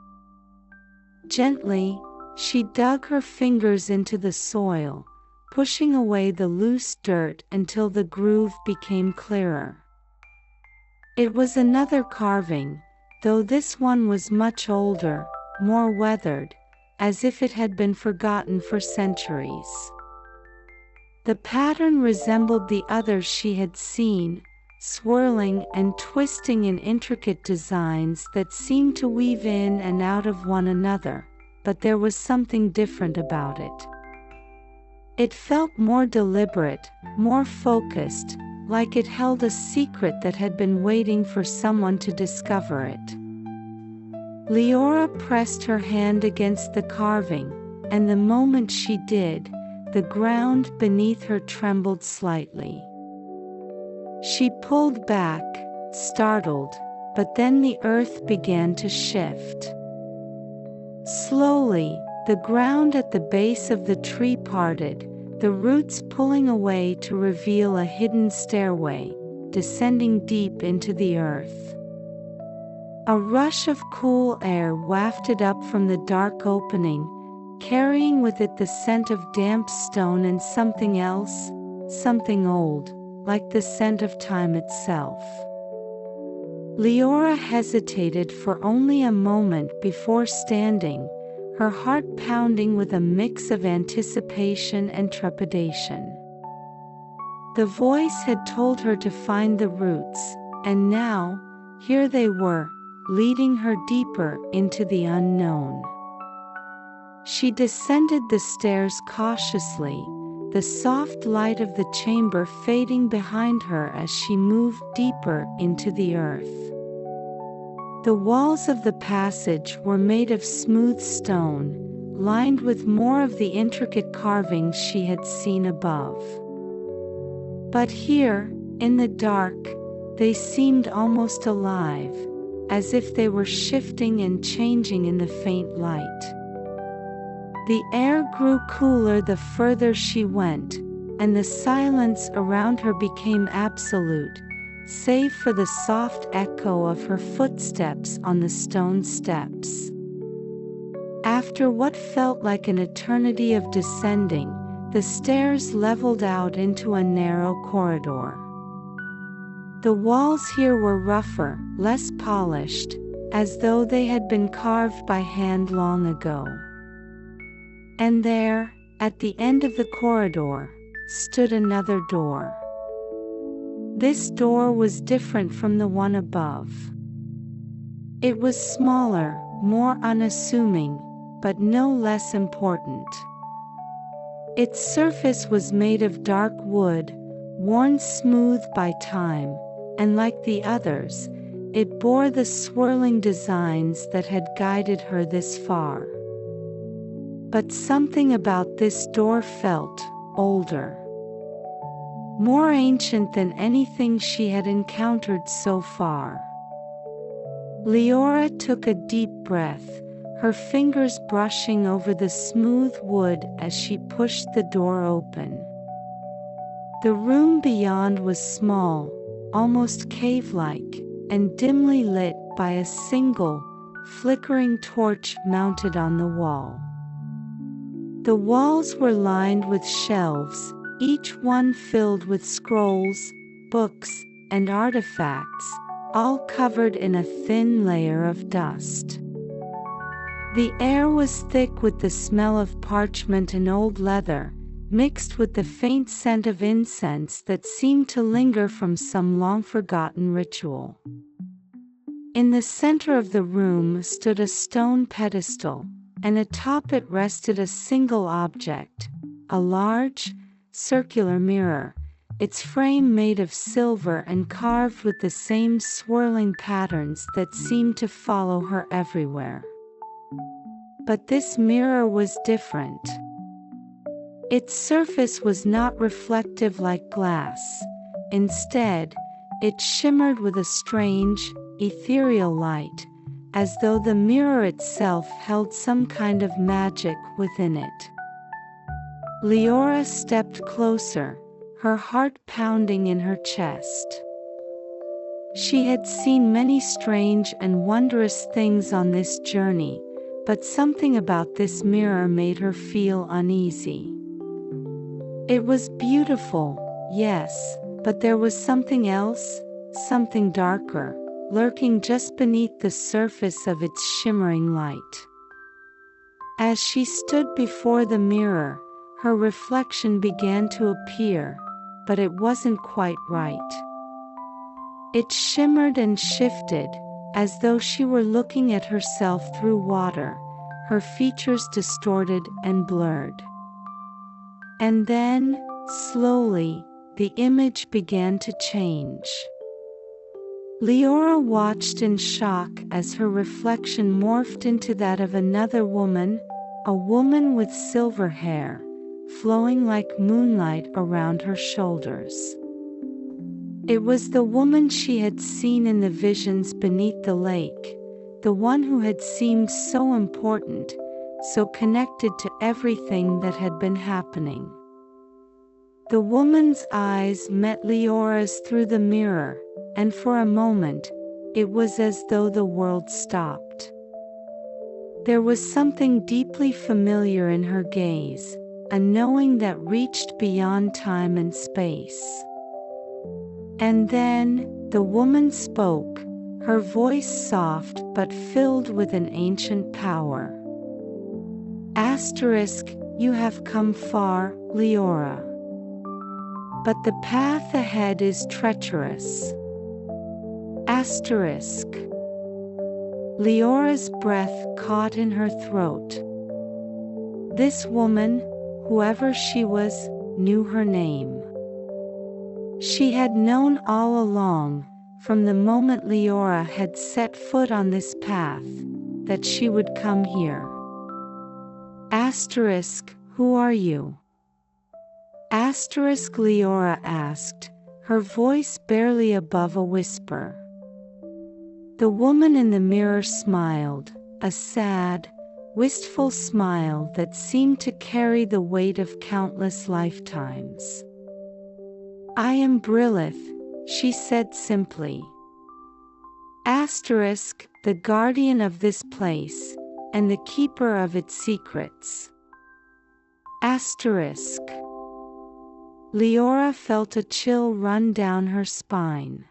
Gently, she dug her fingers into the soil, pushing away the loose dirt until the groove became clearer. It was another carving, though this one was much older, more weathered, as if it had been forgotten for centuries. The pattern resembled the others she had seen, swirling and twisting in intricate designs that seemed to weave in and out of one another, but there was something different about it. It felt more deliberate, more focused, like it held a secret that had been waiting for someone to discover it. Liola pressed her hand against the carving, and the moment she did, the ground beneath her trembled slightly. She pulled back, startled, but then the earth began to shift. Slowly, the ground at the base of the tree parted, the roots pulling away to reveal a hidden stairway, descending deep into the earth. A rush of cool air wafted up from the dark opening, carrying with it the scent of damp stone and something else, something old, like the scent of time itself. Liola hesitated for only a moment before standing, her heart pounding with a mix of anticipation and trepidation. The voice had told her to find the roots, and now, here they were, leading her deeper into the unknown. She descended the stairs cautiously, the soft light of the chamber fading behind her as she moved deeper into the earth. The walls of the passage were made of smooth stone, lined with more of the intricate carvings she had seen above. But here, in the dark, they seemed almost alive, as if they were shifting and changing in the faint light. The air grew cooler the further she went, and the silence around her became absolute, save for the soft echo of her footsteps on the stone steps. After what felt like an eternity of descending, the stairs leveled out into a narrow corridor. The walls here were rougher, less polished, as though they had been carved by hand long ago. And there, at the end of the corridor, stood another door. This door was different from the one above. It was smaller, more unassuming, but no less important. Its surface was made of dark wood, worn smooth by time, and like the others, it bore the swirling designs that had guided her this far. But something about this door felt older, more ancient than anything she had encountered so far. Liola took a deep breath, her fingers brushing over the smooth wood as she pushed the door open. The room beyond was small, almost cave-like, and dimly lit by a single, flickering torch mounted on the wall. The walls were lined with shelves, each one filled with scrolls, books, and artifacts, all covered in a thin layer of dust. The air was thick with the smell of parchment and old leather, mixed with the faint scent of incense that seemed to linger from some long-forgotten ritual. In the center of the room stood a stone pedestal, and atop it rested a single object, a large, circular mirror, its frame made of silver and carved with the same swirling patterns that seemed to follow her everywhere. But this mirror was different. Its surface was not reflective like glass. Instead, it shimmered with a strange, ethereal light, as though the mirror itself held some kind of magic within it. Liola stepped closer, her heart pounding in her chest. She had seen many strange and wondrous things on this journey, but something about this mirror made her feel uneasy. It was beautiful, yes, but there was something else, something darker, lurking just beneath the surface of its shimmering light. As she stood before the mirror, her reflection began to appear, but it wasn't quite right. It shimmered and shifted, as though she were looking at herself through water, her features distorted and blurred. And then, slowly, the image began to change. Liola watched in shock as her reflection morphed into that of another woman, a woman with silver hair, flowing like moonlight around her shoulders. It was the woman she had seen in the visions beneath the lake, the one who had seemed so important, so connected to everything that had been happening. The woman's eyes met Liola's through the mirror, and for a moment, it was as though the world stopped. There was something deeply familiar in her gaze, a knowing that reached beyond time and space. And then, the woman spoke, her voice soft but filled with an ancient power. You have come far, Liola. But the path ahead is treacherous. Liola's breath caught in her throat. This woman, whoever she was, knew her name. She had known all along, from the moment Liola had set foot on this path, that she would come here. Who are you? Liola asked, her voice barely above a whisper. The woman in the mirror smiled, a sad, wistful smile that seemed to carry the weight of countless lifetimes. I am Brilith, she said simply. The guardian of this place, and the keeper of its secrets. Liola felt a chill run down her spine.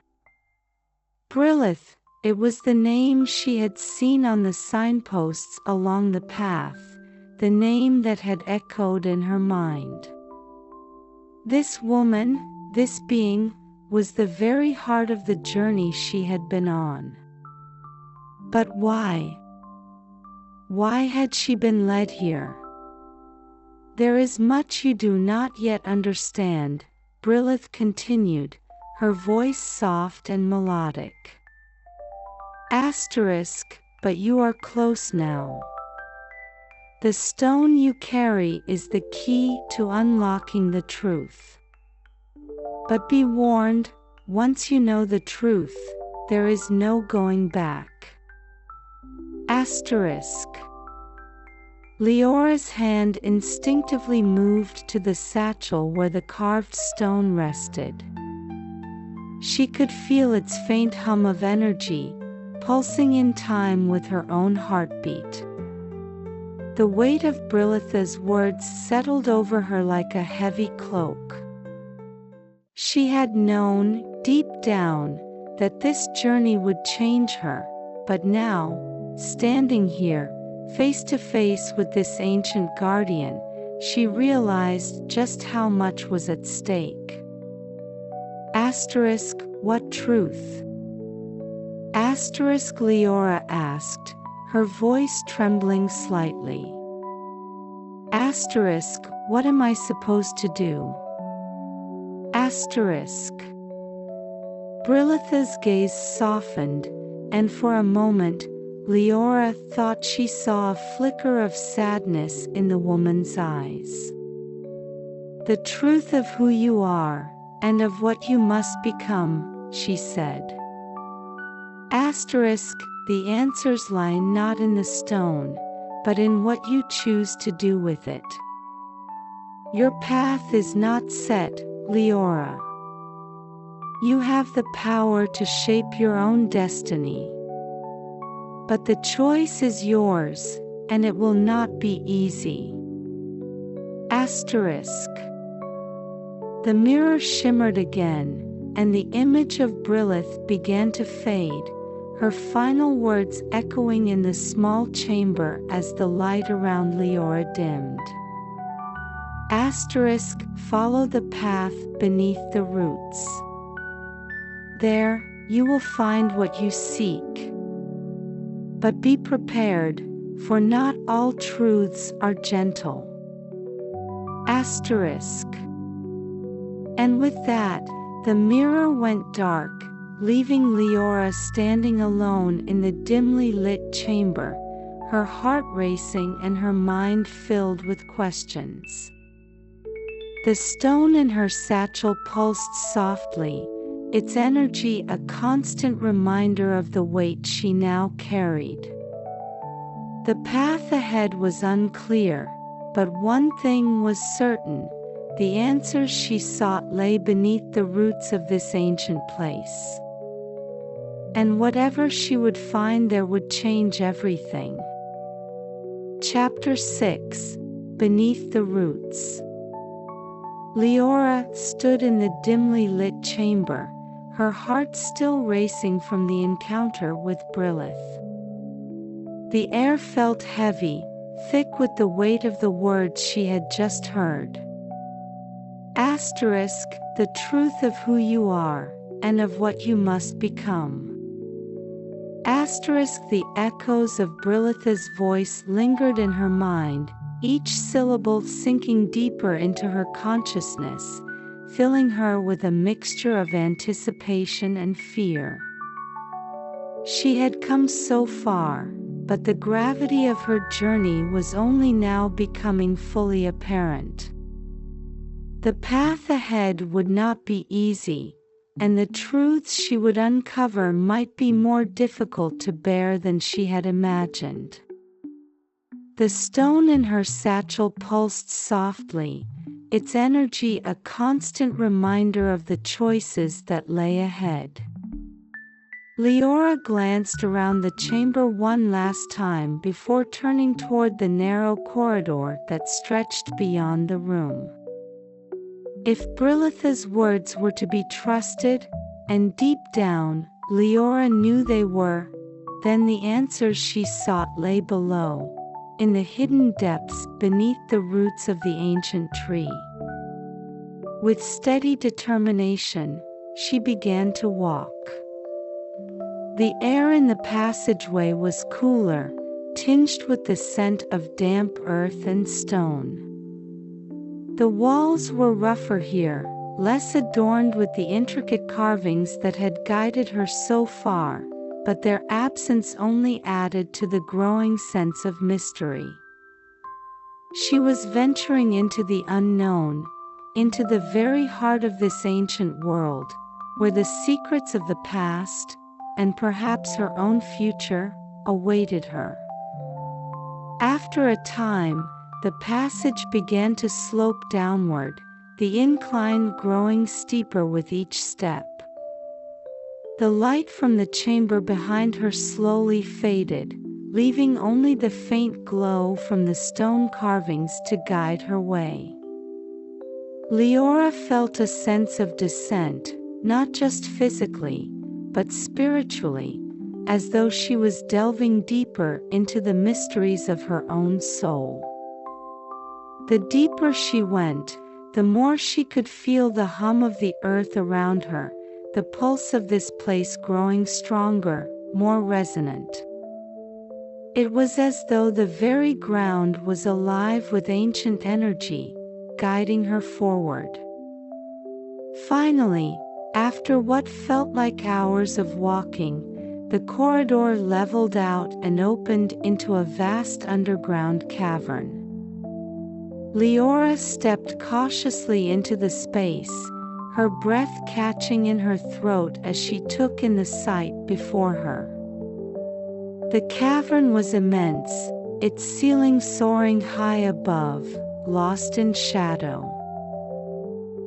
Brilith, it was the name she had seen on the signposts along the path, the name that had echoed in her mind. This woman, this being, was the very heart of the journey she had been on. But why? Why had she been led here? There is much you do not yet understand, Brilith continued, her voice soft and melodic. But you are close now. The stone you carry is the key to unlocking the truth. But be warned, once you know the truth, there is no going back. Liola's hand instinctively moved to the satchel where the carved stone rested. She could feel its faint hum of energy, pulsing in time with her own heartbeat. The weight of Brilitha's words settled over her like a heavy cloak. She had known, deep down, that this journey would change her, but now, standing here, face to face with this ancient guardian, she realized just how much was at stake. Asterisk, what truth? Asterisk, Liola asked, her voice trembling slightly. Asterisk, what am I supposed to do? Asterisk. Brilitha's gaze softened, and for a moment, Liola thought she saw a flicker of sadness in the woman's eyes. The truth of who you are, and of what you must become, she said. Asterisk, the answers lie not in the stone, but in what you choose to do with it. Your path is not set, Liola. You have the power to shape your own destiny. But the choice is yours, and it will not be easy. Asterisk. The mirror shimmered again, and the image of Brilith began to fade, her final words echoing in the small chamber as the light around Liola dimmed. Asterisk, follow the path beneath the roots. There, you will find what you seek. But be prepared, for not all truths are gentle. Asterisk. And with that, the mirror went dark, leaving Liola standing alone in the dimly lit chamber, her heart racing and her mind filled with questions. The stone in her satchel pulsed softly, its energy a constant reminder of the weight she now carried. The path ahead was unclear, but one thing was certain: the answers she sought lay beneath the roots of this ancient place. And whatever she would find there would change everything. Chapter 6: Beneath the Roots. Liola stood in the dimly lit chamber, her heart still racing from the encounter with Brilith. The air felt heavy, thick with the weight of the words she had just heard. Asterisk, the truth of who you are, and of what you must become. Asterisk, the echoes of Brilitha's voice lingered in her mind, each syllable sinking deeper into her consciousness, filling her with a mixture of anticipation and fear. She had come so far, but the gravity of her journey was only now becoming fully apparent. The path ahead would not be easy, and the truths she would uncover might be more difficult to bear than she had imagined. The stone in her satchel pulsed softly, its energy a constant reminder of the choices that lay ahead. Liola glanced around the chamber one last time before turning toward the narrow corridor that stretched beyond the room. If Brilitha's words were to be trusted, and deep down, Liola knew they were, then the answers she sought lay below, in the hidden depths beneath the roots of the ancient tree. With steady determination, she began to walk. The air in the passageway was cooler, tinged with the scent of damp earth and stone. The walls were rougher here, less adorned with the intricate carvings that had guided her so far, but their absence only added to the growing sense of mystery. She was venturing into the unknown, into the very heart of this ancient world, where the secrets of the past, and perhaps her own future, awaited her. After a time, the passage began to slope downward, the incline growing steeper with each step. The light from the chamber behind her slowly faded, leaving only the faint glow from the stone carvings to guide her way. Liola felt a sense of descent, not just physically, but spiritually, as though she was delving deeper into the mysteries of her own soul. The deeper she went, the more she could feel the hum of the earth around her, the pulse of this place growing stronger, more resonant. It was as though the very ground was alive with ancient energy, guiding her forward. Finally, after what felt like hours of walking, the corridor leveled out and opened into a vast underground cavern. Liola stepped cautiously into the space, her breath catching in her throat as she took in the sight before her. The cavern was immense, its ceiling soaring high above, lost in shadow.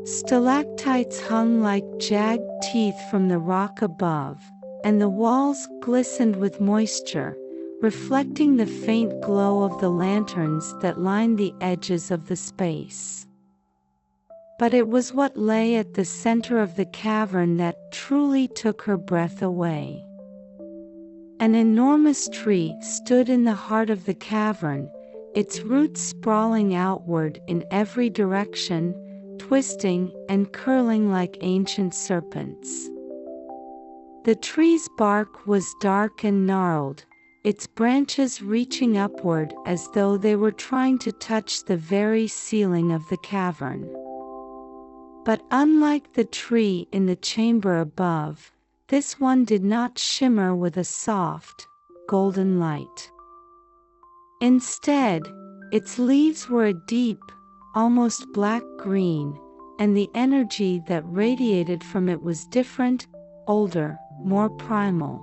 Stalactites hung like jagged teeth from the rock above, and the walls glistened with moisture, reflecting the faint glow of the lanterns that lined the edges of the space. But it was what lay at the center of the cavern that truly took her breath away. An enormous tree stood in the heart of the cavern, its roots sprawling outward in every direction, twisting and curling like ancient serpents. The tree's bark was dark and gnarled, its branches reaching upward as though they were trying to touch the very ceiling of the cavern. But unlike the tree in the chamber above, this one did not shimmer with a soft, golden light. Instead, its leaves were a deep, almost black green, and the energy that radiated from it was different, older, more primal.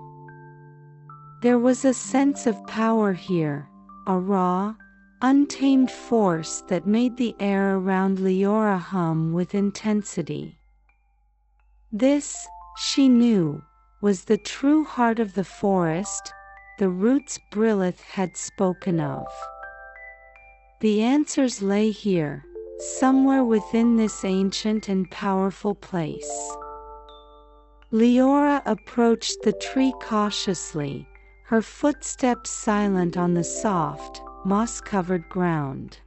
There was a sense of power here, a raw, untamed force that made the air around Liola hum with intensity. This, she knew, was the true heart of the forest, the roots Brilith had spoken of. The answers lay here, somewhere within this ancient and powerful place. Liola approached the tree cautiously, her footsteps silent on the soft, moss-covered ground.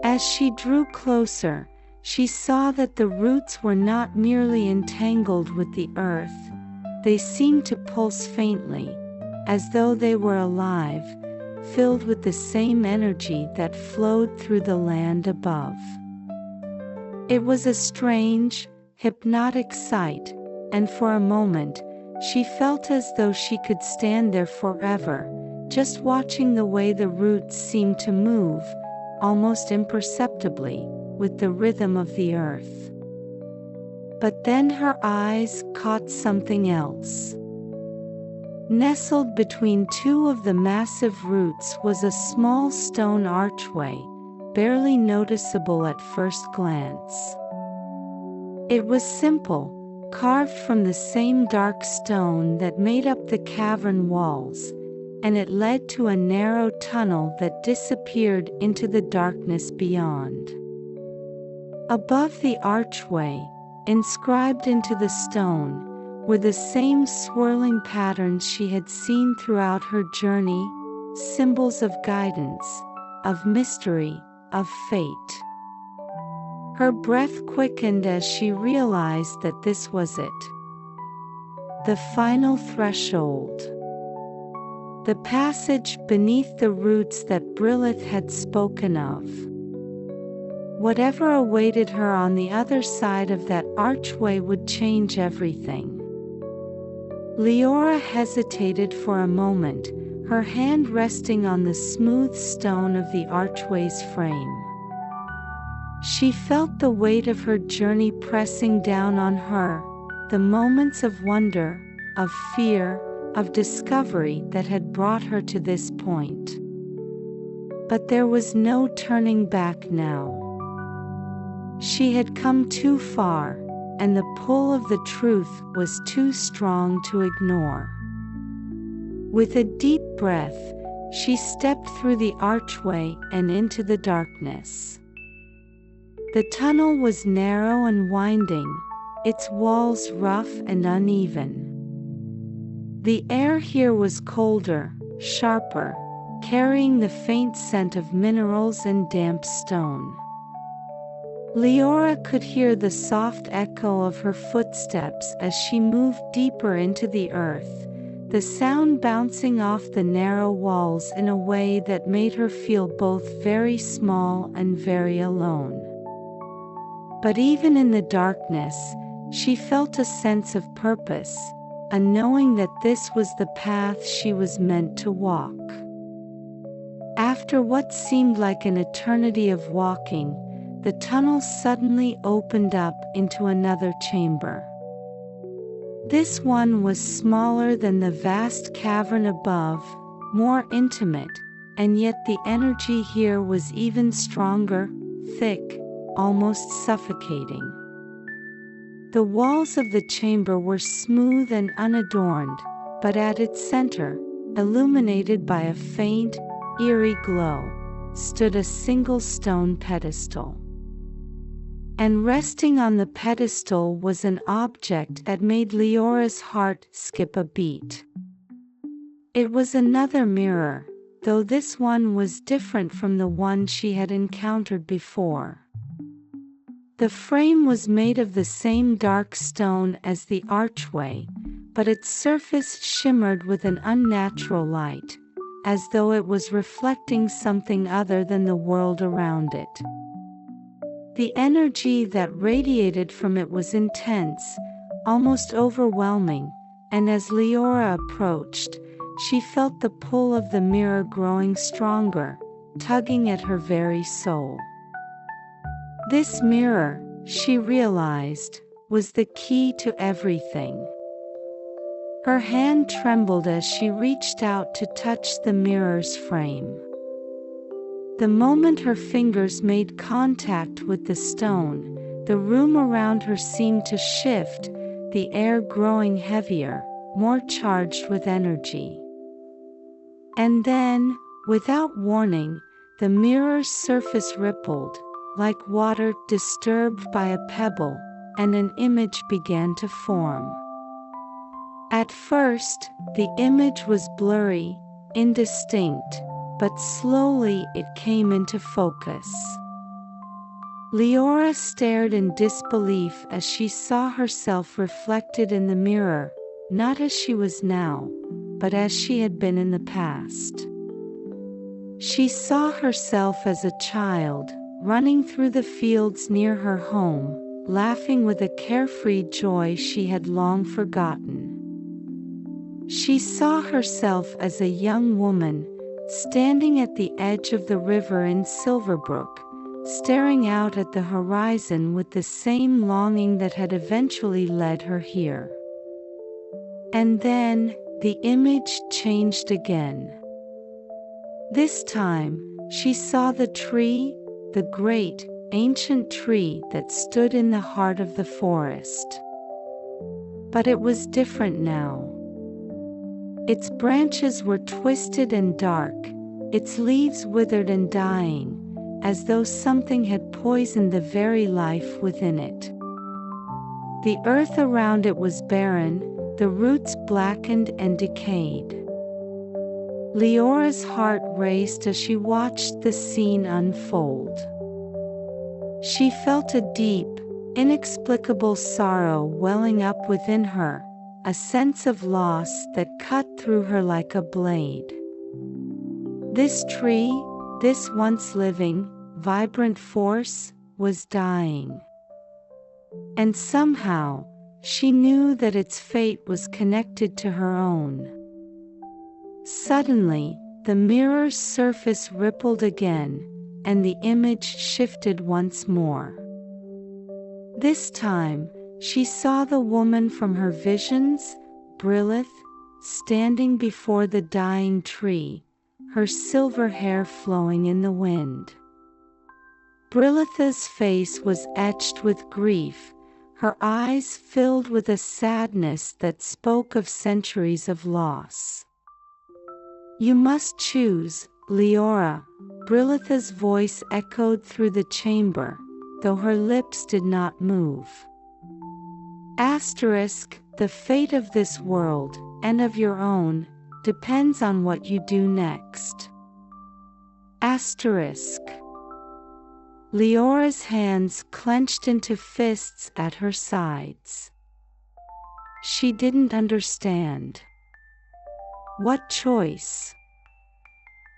As she drew closer, she saw that the roots were not merely entangled with the earth, they seemed to pulse faintly, as though they were alive, filled with the same energy that flowed through the land above. It was a strange, hypnotic sight, and for a moment, she felt as though she could stand there forever, just watching the way the roots seemed to move, almost imperceptibly, with the rhythm of the earth. But then her eyes caught something else. Nestled between two of the massive roots was a small stone archway, barely noticeable at first glance. It was simple, carved from the same dark stone that made up the cavern walls, and it led to a narrow tunnel that disappeared into the darkness beyond. Above the archway, inscribed into the stone, were the same swirling patterns she had seen throughout her journey, symbols of guidance, of mystery, of fate. Her breath quickened as she realized that this was it. The final threshold. The passage beneath the roots that Brilith had spoken of. Whatever awaited her on the other side of that archway would change everything. Liola hesitated for a moment, her hand resting on the smooth stone of the archway's frame. She felt the weight of her journey pressing down on her, the moments of wonder, of fear, of discovery that had brought her to this point. But there was no turning back now. She had come too far, and the pull of the truth was too strong to ignore. With a deep breath, she stepped through the archway and into the darkness. The tunnel was narrow and winding, its walls rough and uneven. The air here was colder, sharper, carrying the faint scent of minerals and damp stone. Liola could hear the soft echo of her footsteps as she moved deeper into the earth, the sound bouncing off the narrow walls in a way that made her feel both very small and very alone. But even in the darkness, she felt a sense of purpose, a knowing that this was the path she was meant to walk. After what seemed like an eternity of walking, the tunnel suddenly opened up into another chamber. This one was smaller than the vast cavern above, more intimate, and yet the energy here was even stronger, thick, almost suffocating. The walls of the chamber were smooth and unadorned, but at its center, illuminated by a faint, eerie glow, stood a single stone pedestal. And resting on the pedestal was an object that made Liola's heart skip a beat. It was another mirror, though this one was different from the one she had encountered before. The frame was made of the same dark stone as the archway, but its surface shimmered with an unnatural light, as though it was reflecting something other than the world around it. The energy that radiated from it was intense, almost overwhelming, and as Liola approached, she felt the pull of the mirror growing stronger, tugging at her very soul. This mirror, she realized, was the key to everything. Her hand trembled as she reached out to touch the mirror's frame. The moment her fingers made contact with the stone, the room around her seemed to shift, the air growing heavier, more charged with energy. And then, without warning, the mirror's surface rippled, like water disturbed by a pebble, and an image began to form. At first, the image was blurry, indistinct, but slowly it came into focus. Liola stared in disbelief as she saw herself reflected in the mirror, not as she was now, but as she had been in the past. She saw herself as a child, running through the fields near her home, laughing with a carefree joy she had long forgotten. She saw herself as a young woman, standing at the edge of the river in Silverbrook, staring out at the horizon with the same longing that had eventually led her here. And then, the image changed again. This time, she saw the tree, the great, ancient tree that stood in the heart of the forest. But it was different now. Its branches were twisted and dark, its leaves withered and dying, as though something had poisoned the very life within it. The earth around it was barren, the roots blackened and decayed. Liola's heart raced as she watched the scene unfold. She felt a deep, inexplicable sorrow welling up within her, a sense of loss that cut through her like a blade. This tree, this once living, vibrant force, was dying. And somehow, she knew that its fate was connected to her own. Suddenly, the mirror's surface rippled again, and the image shifted once more. This time, she saw the woman from her visions, Brilith, standing before the dying tree, her silver hair flowing in the wind. Brilith's face was etched with grief, her eyes filled with a sadness that spoke of centuries of loss. "You must choose, Leora," Brilitha's voice echoed through the chamber, though her lips did not move. The fate of this world, and of your own, depends on what you do next. Leora's hands clenched into fists at her sides. She didn't understand. What choice?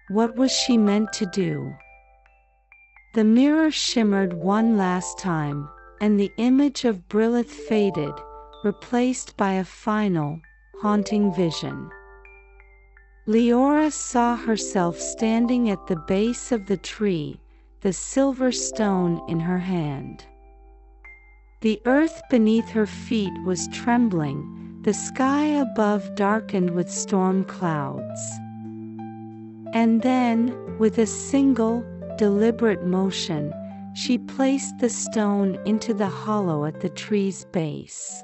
What was she meant to do? The mirror shimmered one last time, and the image of Brilith faded, replaced by a final, haunting vision. Leora saw herself standing at the base of the tree, the silver stone in her hand. The earth beneath her feet was trembling, the sky above darkened with storm clouds. And then, with a single, deliberate motion, she placed the stone into the hollow at the tree's base.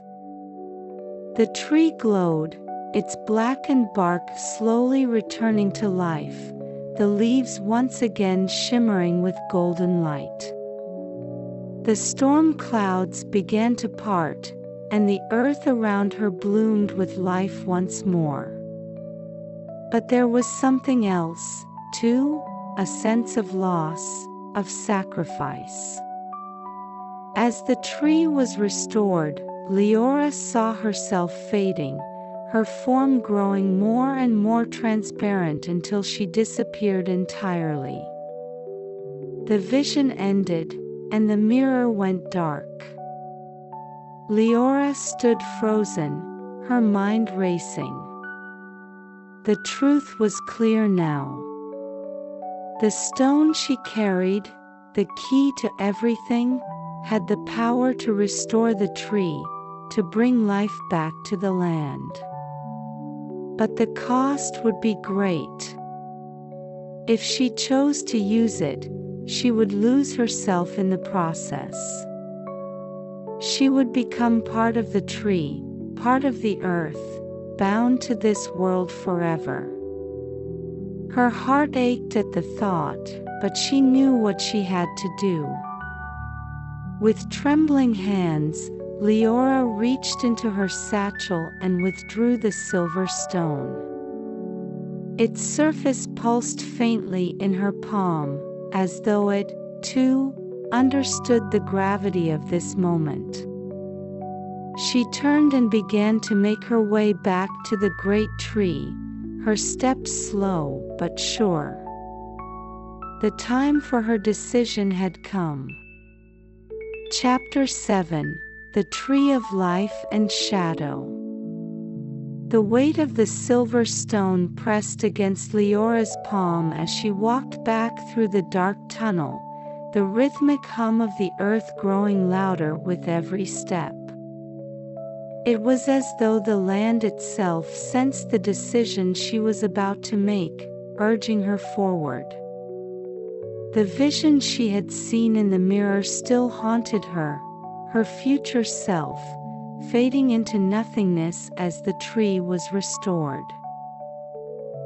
The tree glowed, its blackened bark slowly returning to life, the leaves once again shimmering with golden light. The storm clouds began to part, and the earth around her bloomed with life once more. But there was something else, too, a sense of loss, of sacrifice. As the tree was restored, Leora saw herself fading, her form growing more and more transparent until she disappeared entirely. The vision ended, and the mirror went dark. Leora stood frozen, her mind racing. The truth was clear now. The stone she carried, the key to everything, had the power to restore the tree, to bring life back to the land. But the cost would be great. If she chose to use it, she would lose herself in the process. She would become part of the tree, part of the earth, bound to this world forever. Her heart ached at the thought, but she knew what she had to do. With trembling hands, Leora reached into her satchel and withdrew the silver stone. Its surface pulsed faintly in her palm, as though it, too, understood the gravity of this moment. She turned and began to make her way back to the great tree, her steps slow but sure. The time for her decision had come. Chapter 7: The Tree of Life and Shadow. The weight of the silver stone pressed against Leora's palm as she walked back through the dark tunnel, the rhythmic hum of the earth growing louder with every step. It was as though the land itself sensed the decision she was about to make, urging her forward. The vision she had seen in the mirror still haunted her, her future self, fading into nothingness as the tree was restored.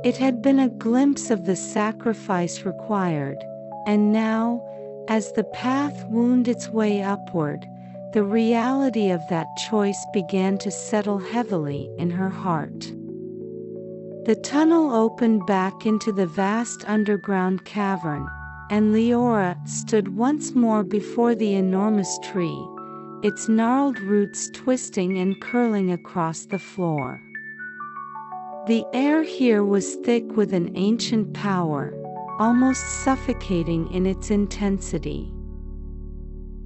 It had been a glimpse of the sacrifice required, and now, as the path wound its way upward, the reality of that choice began to settle heavily in her heart. The tunnel opened back into the vast underground cavern, and Leora stood once more before the enormous tree, its gnarled roots twisting and curling across the floor. The air here was thick with an ancient power, almost suffocating in its intensity.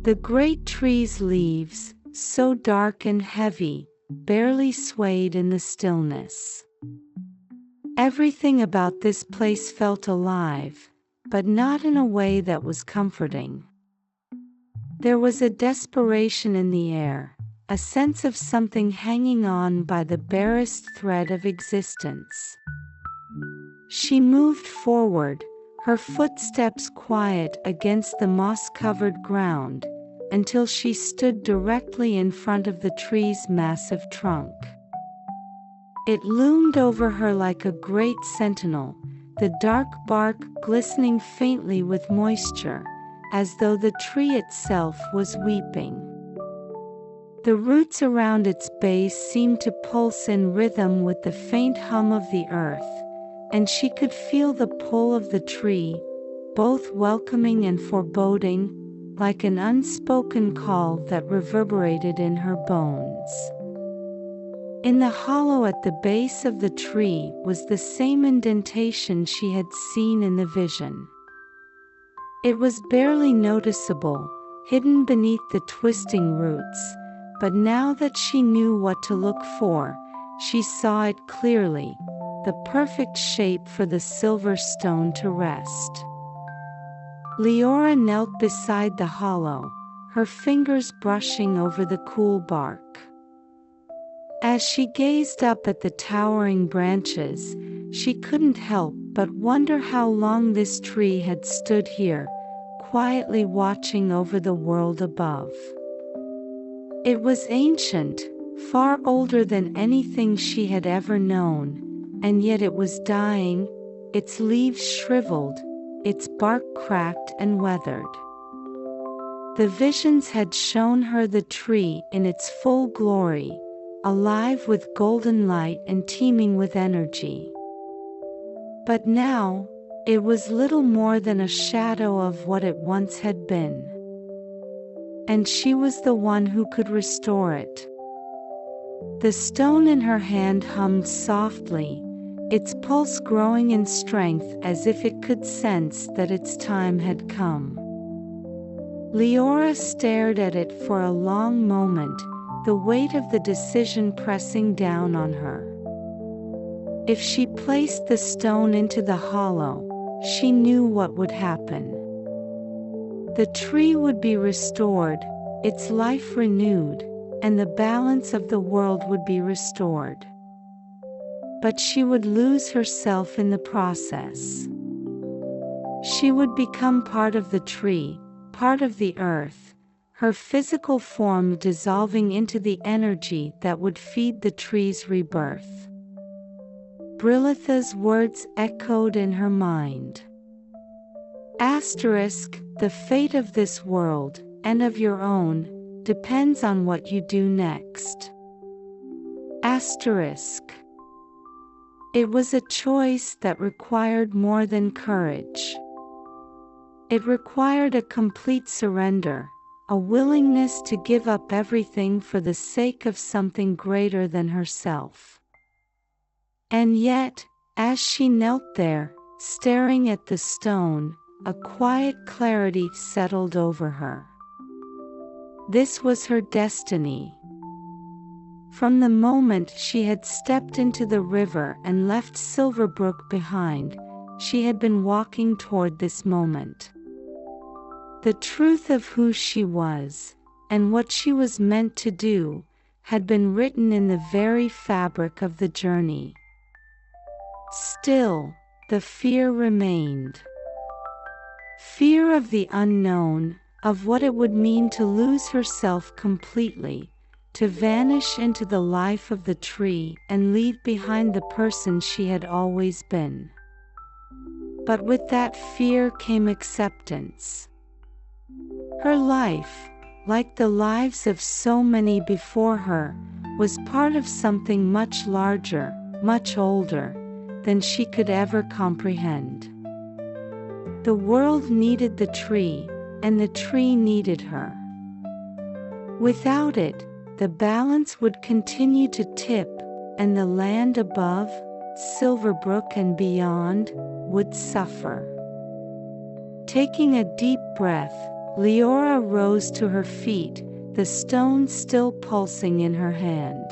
The great tree's leaves, so dark and heavy, barely swayed in the stillness. Everything about this place felt alive, but not in a way that was comforting. There was a desperation in the air, a sense of something hanging on by the barest thread of existence. She moved forward, her footsteps quiet against the moss-covered ground, until she stood directly in front of the tree's massive trunk. It loomed over her like a great sentinel, the dark bark glistening faintly with moisture, as though the tree itself was weeping. The roots around its base seemed to pulse in rhythm with the faint hum of the earth, and she could feel the pull of the tree, both welcoming and foreboding, like an unspoken call that reverberated in her bones. In the hollow at the base of the tree was the same indentation she had seen in the vision. It was barely noticeable, hidden beneath the twisting roots, but now that she knew what to look for, she saw it clearly, the perfect shape for the silver stone to rest. Liola knelt beside the hollow, her fingers brushing over the cool bark. As she gazed up at the towering branches, she couldn't help but wonder how long this tree had stood here, quietly watching over the world above. It was ancient, far older than anything she had ever known, and yet it was dying, its leaves shriveled, its bark cracked and weathered. The visions had shown her the tree in its full glory, alive with golden light and teeming with energy. But now, it was little more than a shadow of what it once had been. And she was the one who could restore it. The stone in her hand hummed softly, its pulse growing in strength as if it could sense that its time had come. Liola stared at it for a long moment, the weight of the decision pressing down on her. If she placed the stone into the hollow, she knew what would happen. The tree would be restored, its life renewed, and the balance of the world would be restored. But she would lose herself in the process. She would become part of the tree, part of the earth, her physical form dissolving into the energy that would feed the tree's rebirth. Brilitha's words echoed in her mind. The fate of this world, and of your own, depends on what you do next. It was a choice that required more than courage. It required a complete surrender, a willingness to give up everything for the sake of something greater than herself. And yet, as she knelt there, staring at the stone, a quiet clarity settled over her. This was her destiny. From the moment she had stepped into the river and left Silverbrook behind, she had been walking toward this moment. The truth of who she was, and what she was meant to do, had been written in the very fabric of the journey. Still, the fear remained. Fear of the unknown, of what it would mean to lose herself completely, to vanish into the life of the tree and leave behind the person she had always been. But with that fear came acceptance. Her life, like the lives of so many before her, was part of something much larger, much older, than she could ever comprehend. The world needed the tree, and the tree needed her. Without it, the balance would continue to tip, and the land above, Silverbrook and beyond, would suffer. Taking a deep breath, Liola rose to her feet, the stone still pulsing in her hand.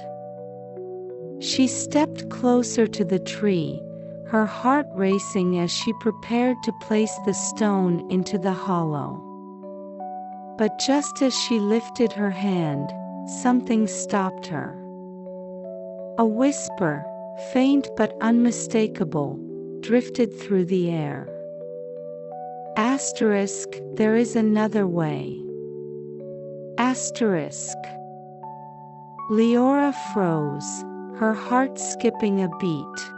She stepped closer to the tree, her heart racing as she prepared to place the stone into the hollow. But just as she lifted her hand, something stopped her. A whisper, faint but unmistakable, drifted through the air. There is another way. Asterisk. Liola froze, her heart skipping a beat.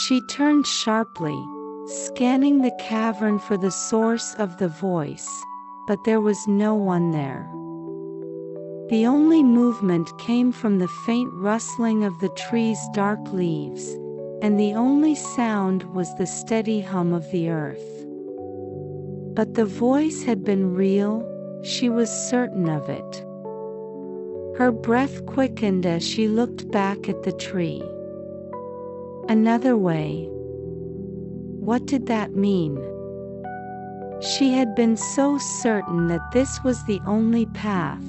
She turned sharply, scanning the cavern for the source of the voice, but there was no one there. The only movement came from the faint rustling of the tree's dark leaves, and the only sound was the steady hum of the earth. But the voice had been real, she was certain of it. Her breath quickened as she looked back at the tree. Another way. What did that mean? She had been so certain that this was the only path,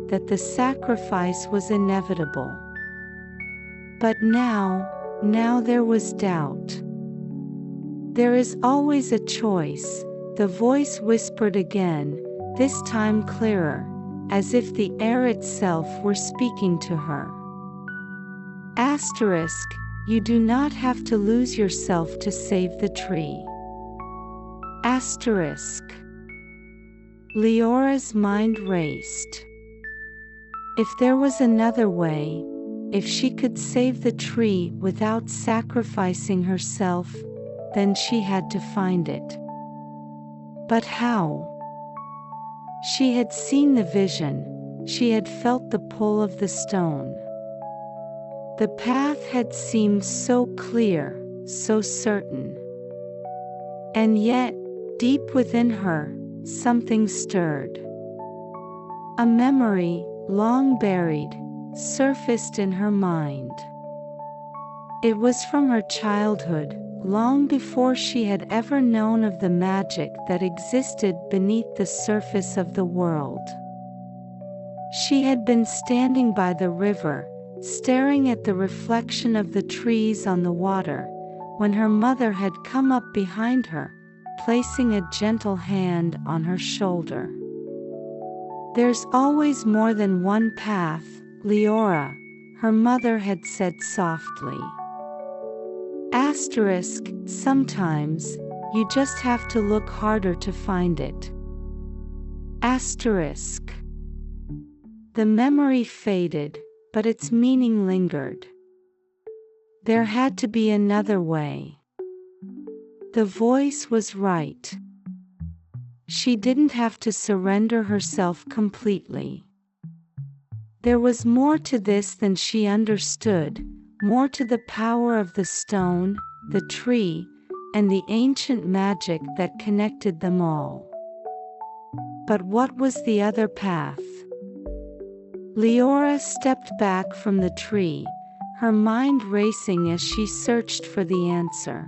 that the sacrifice was inevitable. But now there was doubt. There is always a choice, the voice whispered again, this time clearer, as if the air itself were speaking to her. Asterisk, you do not have to lose yourself to save the tree. Asterisk. Liola's mind raced. If there was another way, if she could save the tree without sacrificing herself, then she had to find it. But how? She had seen the vision, she had felt the pull of the stone. The path had seemed so clear, so certain. And yet, deep within her, something stirred. A memory, long buried, surfaced in her mind. It was from her childhood, long before she had ever known of the magic that existed beneath the surface of the world. She had been standing by the river, staring at the reflection of the trees on the water, when her mother had come up behind her, placing a gentle hand on her shoulder. There's always more than one path, Liola, her mother had said softly. Asterisk, sometimes, you just have to look harder to find it. Asterisk. The memory faded, but its meaning lingered. There had to be another way. The voice was right. She didn't have to surrender herself completely. There was more to this than she understood, more to the power of the stone, the tree, and the ancient magic that connected them all. But what was the other path? Liola stepped back from the tree, her mind racing as she searched for the answer.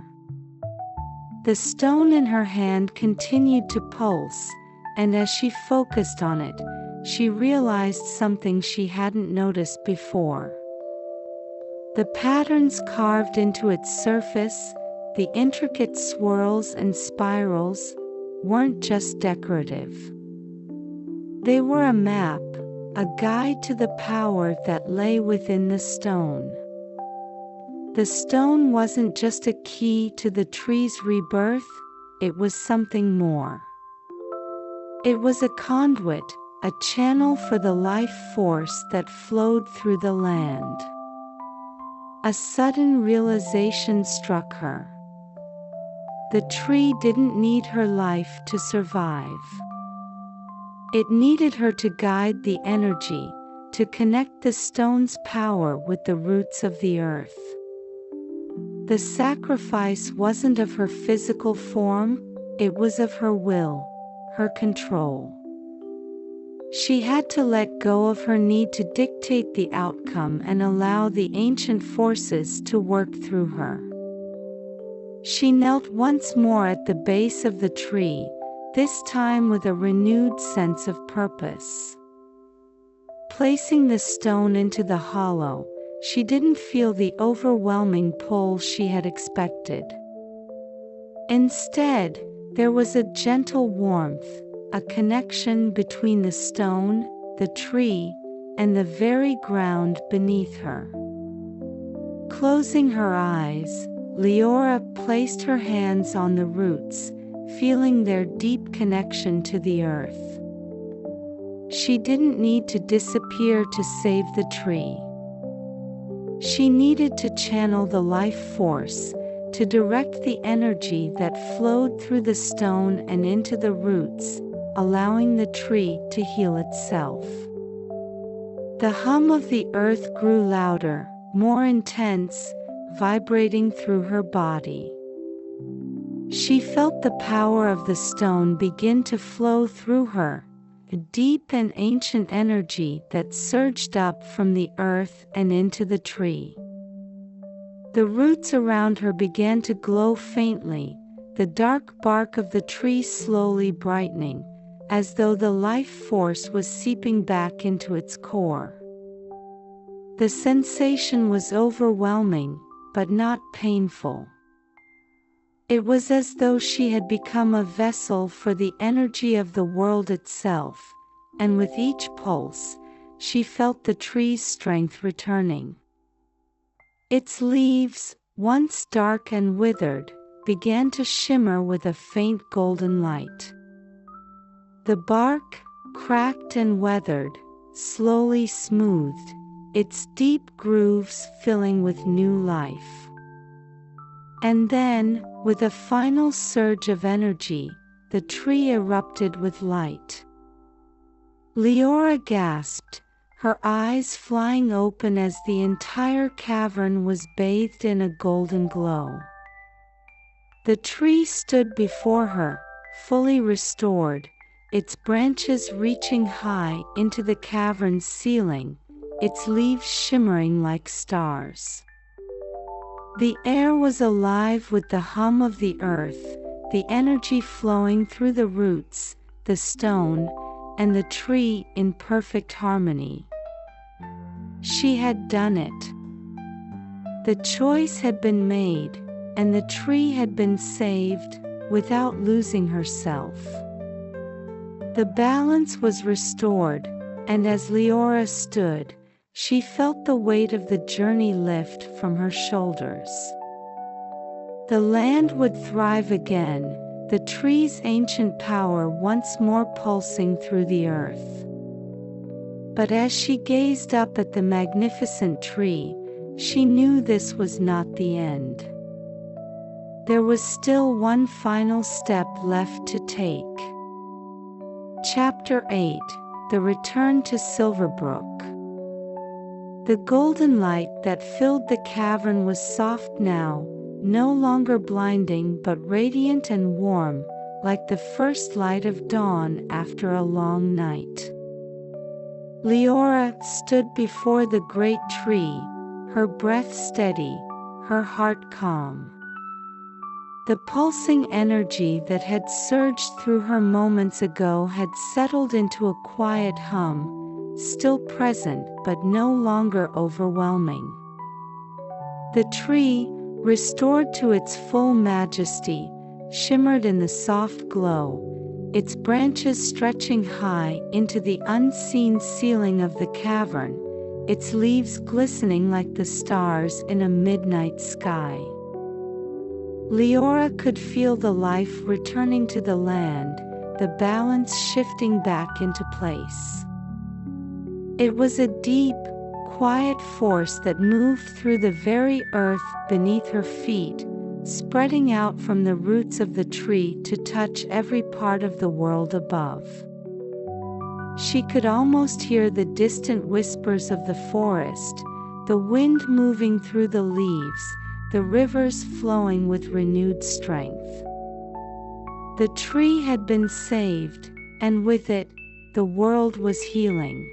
The stone in her hand continued to pulse, and as she focused on it, she realized something she hadn't noticed before. The patterns carved into its surface, the intricate swirls and spirals, weren't just decorative. They were a map, a guide to the power that lay within the stone. The stone wasn't just a key to the tree's rebirth, it was something more. It was a conduit, a channel for the life force that flowed through the land. A sudden realization struck her. The tree didn't need her life to survive. It needed her to guide the energy, to connect the stone's power with the roots of the earth. The sacrifice wasn't of her physical form, it was of her will, her control. She had to let go of her need to dictate the outcome and allow the ancient forces to work through her. She knelt once more at the base of the tree, this time with a renewed sense of purpose. Placing the stone into the hollow, she didn't feel the overwhelming pull she had expected. Instead, there was a gentle warmth, a connection between the stone, the tree, and the very ground beneath her. Closing her eyes, Liola placed her hands on the roots, feeling their deep connection to the earth. She didn't need to disappear to save the tree. She needed to channel the life force, to direct the energy that flowed through the stone and into the roots, allowing the tree to heal itself. The hum of the earth grew louder, more intense, vibrating through her body. She felt the power of the stone begin to flow through her, a deep and ancient energy that surged up from the earth and into the tree. The roots around her began to glow faintly, the dark bark of the tree slowly brightening, as though the life force was seeping back into its core. The sensation was overwhelming, but not painful. It was as though she had become a vessel for the energy of the world itself, and with each pulse, she felt the tree's strength returning. Its leaves, once dark and withered, began to shimmer with a faint golden light. The bark, cracked and weathered, slowly smoothed, its deep grooves filling with new life. And then, with a final surge of energy, the tree erupted with light. Liola gasped, her eyes flying open as the entire cavern was bathed in a golden glow. The tree stood before her, fully restored, its branches reaching high into the cavern's ceiling, its leaves shimmering like stars. The air was alive with the hum of the earth, the energy flowing through the roots, the stone, and the tree in perfect harmony. She had done it. The choice had been made, and the tree had been saved, without losing herself. The balance was restored, and as Liola stood, she felt the weight of the journey lift from her shoulders. The land would thrive again, the tree's ancient power once more pulsing through the earth. But as she gazed up at the magnificent tree, she knew this was not the end. There was still one final step left to take. Chapter 8: The Return to Silverbrook. The golden light that filled the cavern was soft now, no longer blinding but radiant and warm, like the first light of dawn after a long night. Liola stood before the great tree, her breath steady, her heart calm. The pulsing energy that had surged through her moments ago had settled into a quiet hum, still present but no longer overwhelming. The tree, restored to its full majesty, shimmered in the soft glow, its branches stretching high into the unseen ceiling of the cavern, its leaves glistening like the stars in a midnight sky. Liola could feel the life returning to the land, the balance shifting back into place. It was a deep, quiet force that moved through the very earth beneath her feet, spreading out from the roots of the tree to touch every part of the world above. She could almost hear the distant whispers of the forest, the wind moving through the leaves, the rivers flowing with renewed strength. The tree had been saved, and with it, the world was healing.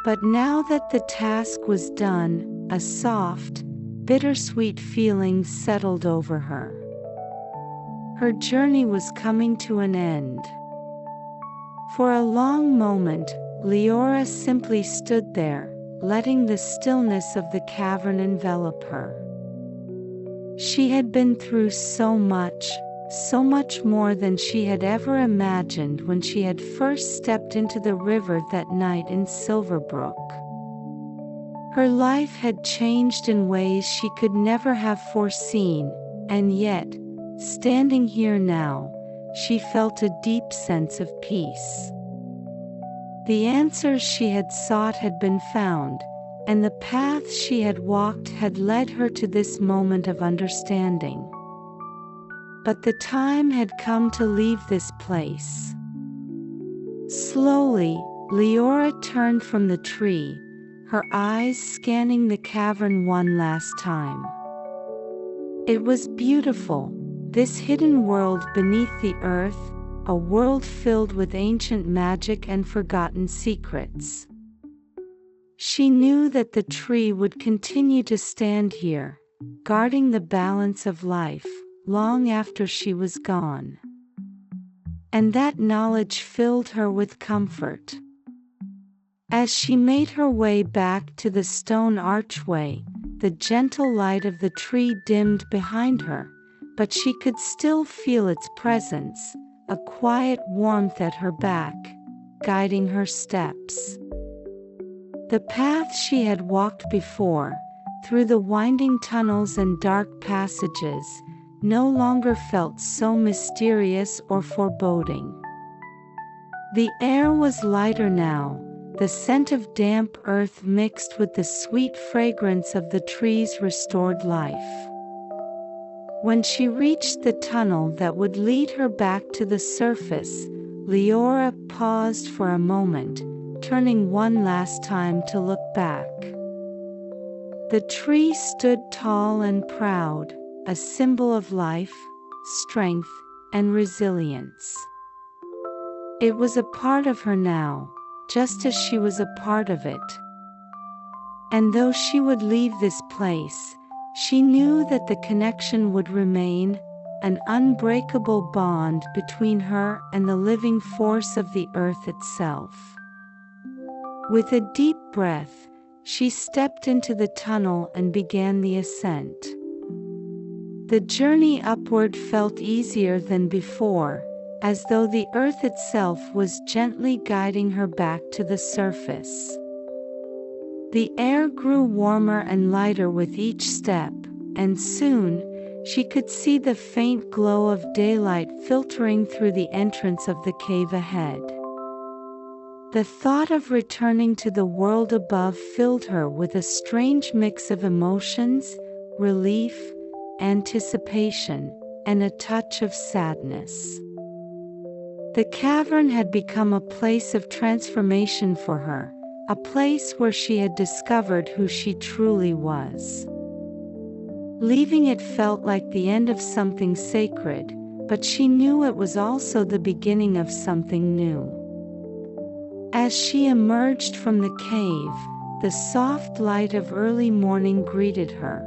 But now that the task was done, a soft, bittersweet feeling settled over her. Her journey was coming to an end. For a long moment, Liola simply stood there, letting the stillness of the cavern envelop her. She had been through so much more than she had ever imagined when she had first stepped into the river that night in Silverbrook. Her life had changed in ways she could never have foreseen, and yet, standing here now, she felt a deep sense of peace. The answers she had sought had been found, and the path she had walked had led her to this moment of understanding. But the time had come to leave this place. Slowly, Liola turned from the tree, her eyes scanning the cavern one last time. It was beautiful, this hidden world beneath the earth, a world filled with ancient magic and forgotten secrets. She knew that the tree would continue to stand here, guarding the balance of life, long after she was gone. And that knowledge filled her with comfort. As she made her way back to the stone archway, the gentle light of the tree dimmed behind her, but she could still feel its presence, a quiet warmth at her back, guiding her steps. The path she had walked before, through the winding tunnels and dark passages, no longer felt so mysterious or foreboding. The air was lighter now, the scent of damp earth mixed with the sweet fragrance of the tree's restored life. When she reached the tunnel that would lead her back to the surface, Liola paused for a moment, turning one last time to look back. The tree stood tall and proud, a symbol of life, strength, and resilience. It was a part of her now, just as she was a part of it. And though she would leave this place, she knew that the connection would remain, an unbreakable bond between her and the living force of the earth itself. With a deep breath, she stepped into the tunnel and began the ascent. The journey upward felt easier than before, as though the earth itself was gently guiding her back to the surface. The air grew warmer and lighter with each step, and soon, she could see the faint glow of daylight filtering through the entrance of the cave ahead. The thought of returning to the world above filled her with a strange mix of emotions, relief, anticipation, and a touch of sadness. The cavern had become a place of transformation for her, a place where she had discovered who she truly was. Leaving it felt like the end of something sacred, but she knew it was also the beginning of something new. As she emerged from the cave, the soft light of early morning greeted her.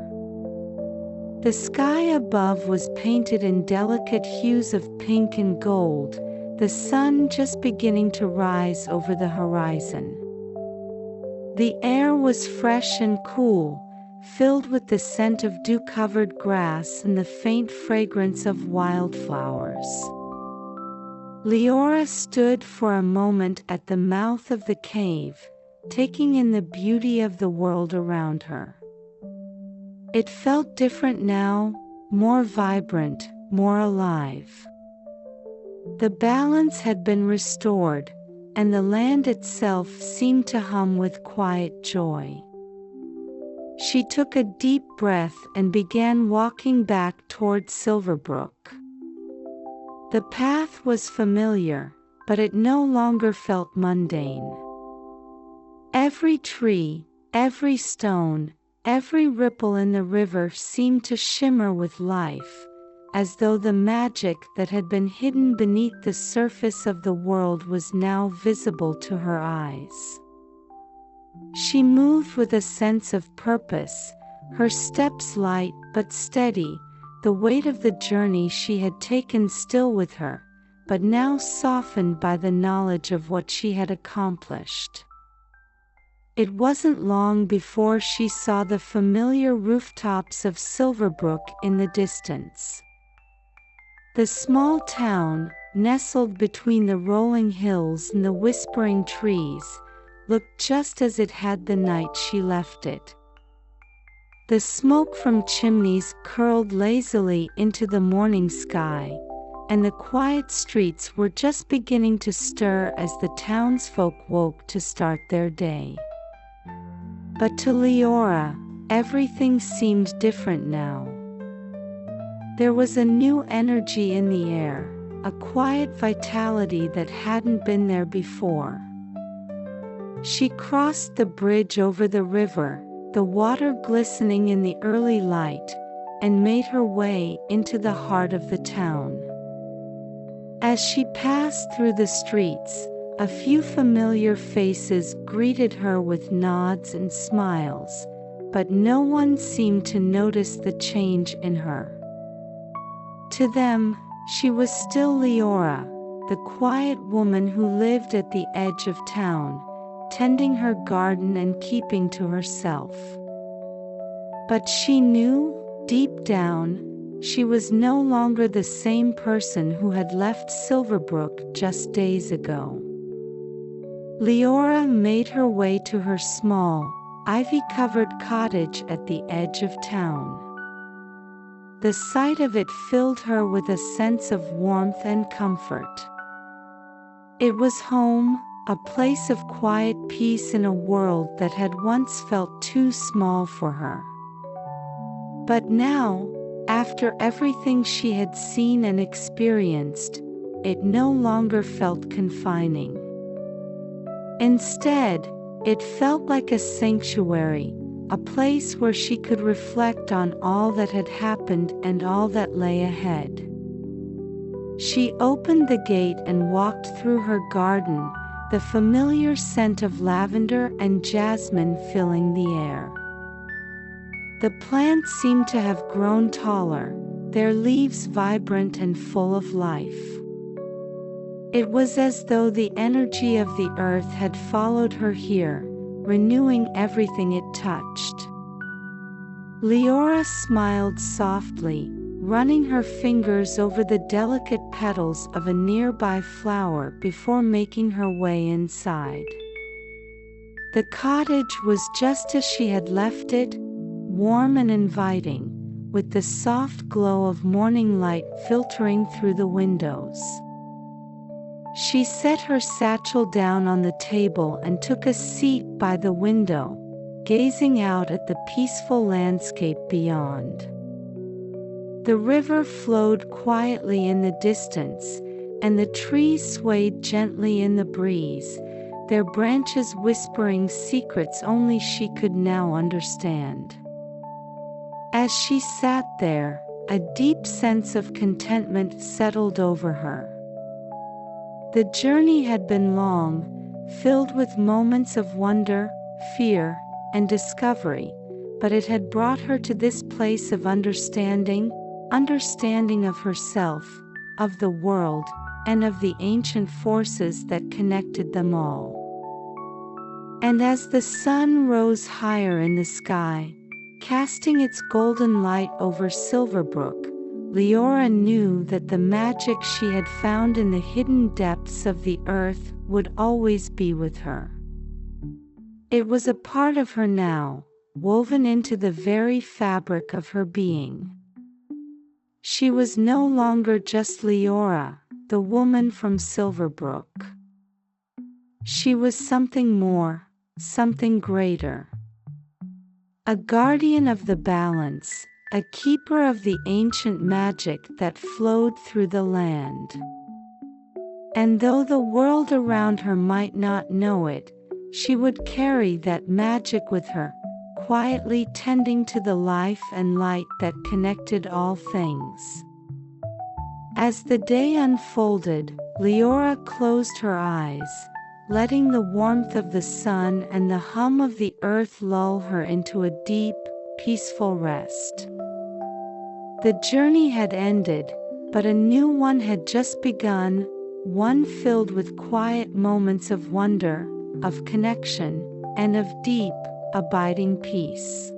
The sky above was painted in delicate hues of pink and gold, the sun just beginning to rise over the horizon. The air was fresh and cool, filled with the scent of dew-covered grass and the faint fragrance of wildflowers. Liola stood for a moment at the mouth of the cave, taking in the beauty of the world around her. It felt different now, more vibrant, more alive. The balance had been restored, and the land itself seemed to hum with quiet joy. She took a deep breath and began walking back toward Silverbrook. The path was familiar, but it no longer felt mundane. Every tree, every stone, every ripple in the river seemed to shimmer with life, as though the magic that had been hidden beneath the surface of the world was now visible to her eyes. She moved with a sense of purpose, her steps light but steady, the weight of the journey she had taken still with her, but now softened by the knowledge of what she had accomplished. It wasn't long before she saw the familiar rooftops of Silverbrook in the distance. The small town, nestled between the rolling hills and the whispering trees, looked just as it had the night she left it. The smoke from chimneys curled lazily into the morning sky, and the quiet streets were just beginning to stir as the townsfolk woke to start their day. But to Leora, everything seemed different now. There was a new energy in the air, a quiet vitality that hadn't been there before. She crossed the bridge over the river, the water glistening in the early light, and made her way into the heart of the town. As she passed through the streets, a few familiar faces greeted her with nods and smiles, but no one seemed to notice the change in her. To them, she was still Leora, the quiet woman who lived at the edge of town, tending her garden and keeping to herself. But she knew, deep down, she was no longer the same person who had left Silverbrook just days ago. Leora made her way to her small, ivy-covered cottage at the edge of town. The sight of it filled her with a sense of warmth and comfort. It was home, a place of quiet peace in a world that had once felt too small for her. But now, after everything she had seen and experienced, it no longer felt confining. Instead, it felt like a sanctuary, a place where she could reflect on all that had happened and all that lay ahead. She opened the gate and walked through her garden, the familiar scent of lavender and jasmine filling the air. The plants seemed to have grown taller, their leaves vibrant and full of life. It was as though the energy of the earth had followed her here, renewing everything it touched. Leora smiled softly, running her fingers over the delicate petals of a nearby flower before making her way inside. The cottage was just as she had left it, warm and inviting, with the soft glow of morning light filtering through the windows. She set her satchel down on the table and took a seat by the window, gazing out at the peaceful landscape beyond. The river flowed quietly in the distance, and the trees swayed gently in the breeze, their branches whispering secrets only she could now understand. As she sat there, a deep sense of contentment settled over her. The journey had been long, filled with moments of wonder, fear, and discovery, but it had brought her to this place of understanding of herself, of the world, and of the ancient forces that connected them all. And as the sun rose higher in the sky, casting its golden light over Silverbrook, Leora knew that the magic she had found in the hidden depths of the earth would always be with her. It was a part of her now, woven into the very fabric of her being. She was no longer just Leora, the woman from Silverbrook. She was something more, something greater. A guardian of the balance, a keeper of the ancient magic that flowed through the land. And though the world around her might not know it, she would carry that magic with her, quietly tending to the life and light that connected all things. As the day unfolded, Leora closed her eyes, letting the warmth of the sun and the hum of the earth lull her into a deep, peaceful rest. The journey had ended, but a new one had just begun, one filled with quiet moments of wonder, of connection, and of deep, abiding peace.